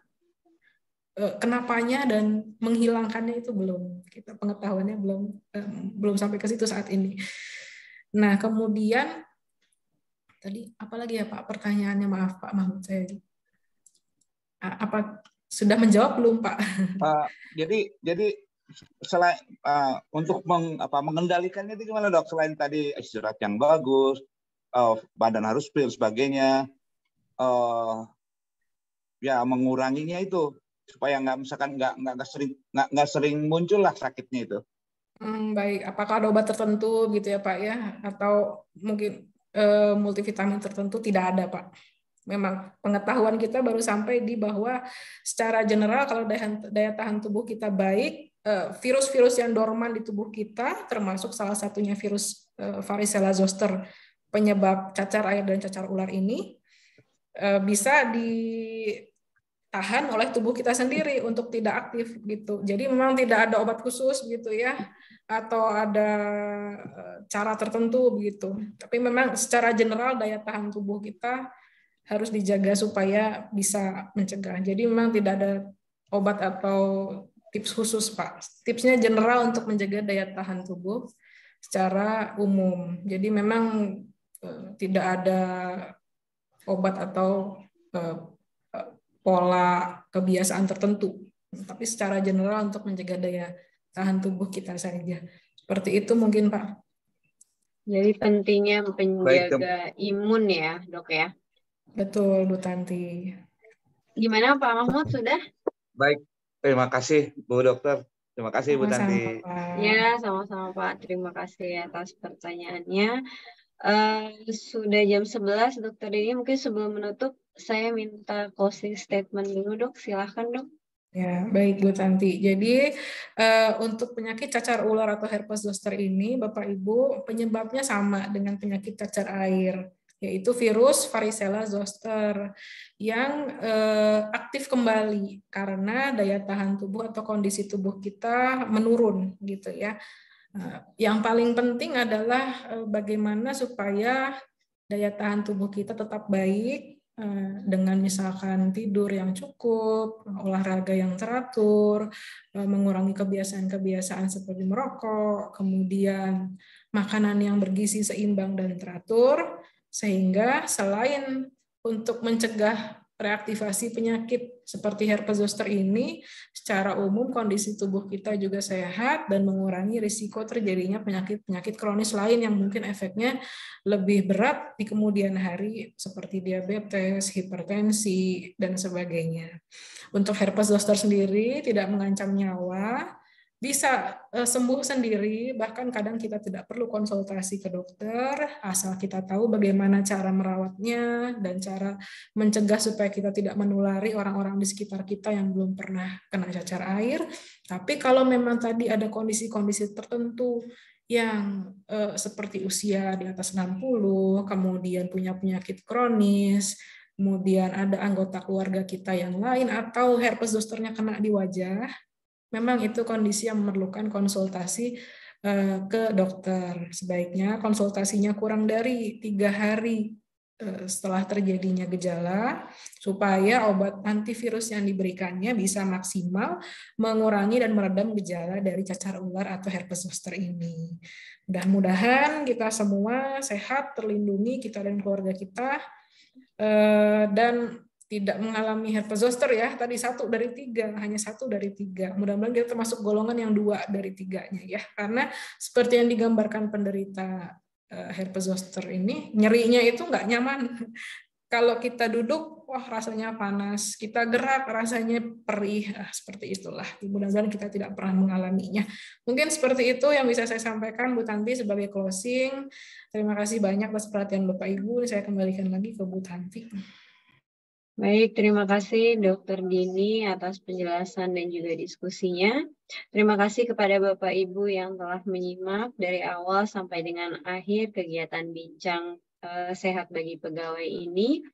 kenapanya dan menghilangkannya itu belum, kita pengetahuannya belum sampai ke situ saat ini. Nah kemudian Tadi apalagi ya Pak pertanyaannya, maaf Pak Mahmud, saya apa sudah menjawab belum Pak? Jadi selain untuk mengendalikannya itu gimana dok? Selain tadi istirahat yang bagus, badan harus fit sebagainya, ya menguranginya itu supaya nggak sering muncul lah sakitnya itu. Baik, apakah ada obat tertentu gitu ya Pak ya, atau mungkin multivitamin tertentu? Tidak ada Pak. Memang pengetahuan kita baru sampai di bahwa secara general kalau daya tahan tubuh kita baik, virus-virus yang dorman di tubuh kita, termasuk salah satunya virus varicella zoster penyebab cacar air dan cacar ular ini, bisa ditahan oleh tubuh kita sendiri untuk tidak aktif gitu. Jadi memang tidak ada obat khusus gitu ya, atau ada cara tertentu begitu. Tapi memang secara general daya tahan tubuh kita harus dijaga supaya bisa mencegah. Jadi memang tidak ada obat atau tips khusus, Pak. Tipsnya general untuk menjaga daya tahan tubuh secara umum. Jadi memang tidak ada obat atau pola kebiasaan tertentu. Tapi secara general untuk menjaga daya tahan tubuh kita saja. Seperti itu mungkin, Pak. Jadi pentingnya menjaga imun ya, Dok ya. Betul, Bu Tanti. Gimana Pak Mahmud, sudah? Baik, terima kasih Bu Dokter. Terima kasih Bu Tanti. Ya, sama-sama Pak. Terima kasih atas pertanyaannya. Sudah jam 11, Dokter ini mungkin sebelum menutup, saya minta closing statement dulu Dok. Silahkan Dok. Ya, baik Bu Tanti. Jadi untuk penyakit cacar ular atau herpes zoster ini, Bapak Ibu, penyebabnya sama dengan penyakit cacar air, yaitu virus varicella zoster yang aktif kembali karena daya tahan tubuh atau kondisi tubuh kita menurun gitu ya. Yang paling penting adalah bagaimana supaya daya tahan tubuh kita tetap baik dengan misalkan tidur yang cukup, olahraga yang teratur, mengurangi kebiasaan-kebiasaan seperti merokok, kemudian makanan yang bergizi seimbang dan teratur, sehingga selain untuk mencegah reaktivasi penyakit seperti herpes zoster ini, secara umum kondisi tubuh kita juga sehat dan mengurangi risiko terjadinya penyakit-penyakit kronis lain yang mungkin efeknya lebih berat di kemudian hari seperti diabetes, hipertensi, dan sebagainya. Untuk herpes zoster sendiri tidak mengancam nyawa, bisa sembuh sendiri, bahkan kadang kita tidak perlu konsultasi ke dokter, asal kita tahu bagaimana cara merawatnya dan cara mencegah supaya kita tidak menulari orang-orang di sekitar kita yang belum pernah kena cacar air. Tapi kalau memang tadi ada kondisi-kondisi tertentu yang seperti usia di atas 60, kemudian punya penyakit kronis, kemudian ada anggota keluarga kita yang lain, atau herpes zosternya kena di wajah, memang itu kondisi yang memerlukan konsultasi ke dokter. Sebaiknya konsultasinya kurang dari 3 hari setelah terjadinya gejala, supaya obat antivirus yang diberikannya bisa maksimal mengurangi dan meredam gejala dari cacar ular atau herpes zoster ini. Mudah-mudahan kita semua sehat, terlindungi, kita dan keluarga kita, dan tidak mengalami herpes zoster ya, tadi 1 dari 3, hanya 1 dari 3. Mudah-mudahan kita termasuk golongan yang 2 dari 3-nya ya, karena seperti yang digambarkan penderita herpes zoster ini, nyerinya itu nggak nyaman. Kalau kita duduk, wah rasanya panas, kita gerak rasanya perih, seperti itulah. Mudah-mudahan kita tidak pernah mengalaminya. Mungkin seperti itu yang bisa saya sampaikan Bu Tanti sebagai closing. Terima kasih banyak atas perhatian Bapak Ibu. Saya kembalikan lagi ke Bu Tanti. Baik, terima kasih Dr. Dini atas penjelasan dan juga diskusinya. Terima kasih kepada Bapak Ibu yang telah menyimak dari awal sampai dengan akhir kegiatan bincang sehat bagi pegawai ini.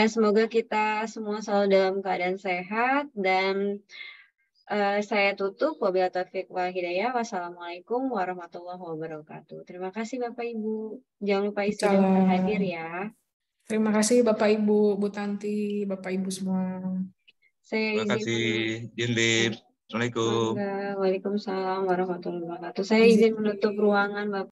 Semoga kita semua selalu dalam keadaan sehat dan saya tutup. Wabillahi taufiq wal hidayah. Wassalamualaikum warahmatullahi wabarakatuh. Terima kasih Bapak Ibu. Jangan lupa isi dan hadir ya. Terima kasih Bapak Ibu, Bu Tanti, Bapak Ibu semua. Terima kasih, Jinlip. Assalamualaikum. Waalaikumsalam warahmatullahi wabarakatuh. Saya izin menutup ruangan Bapak.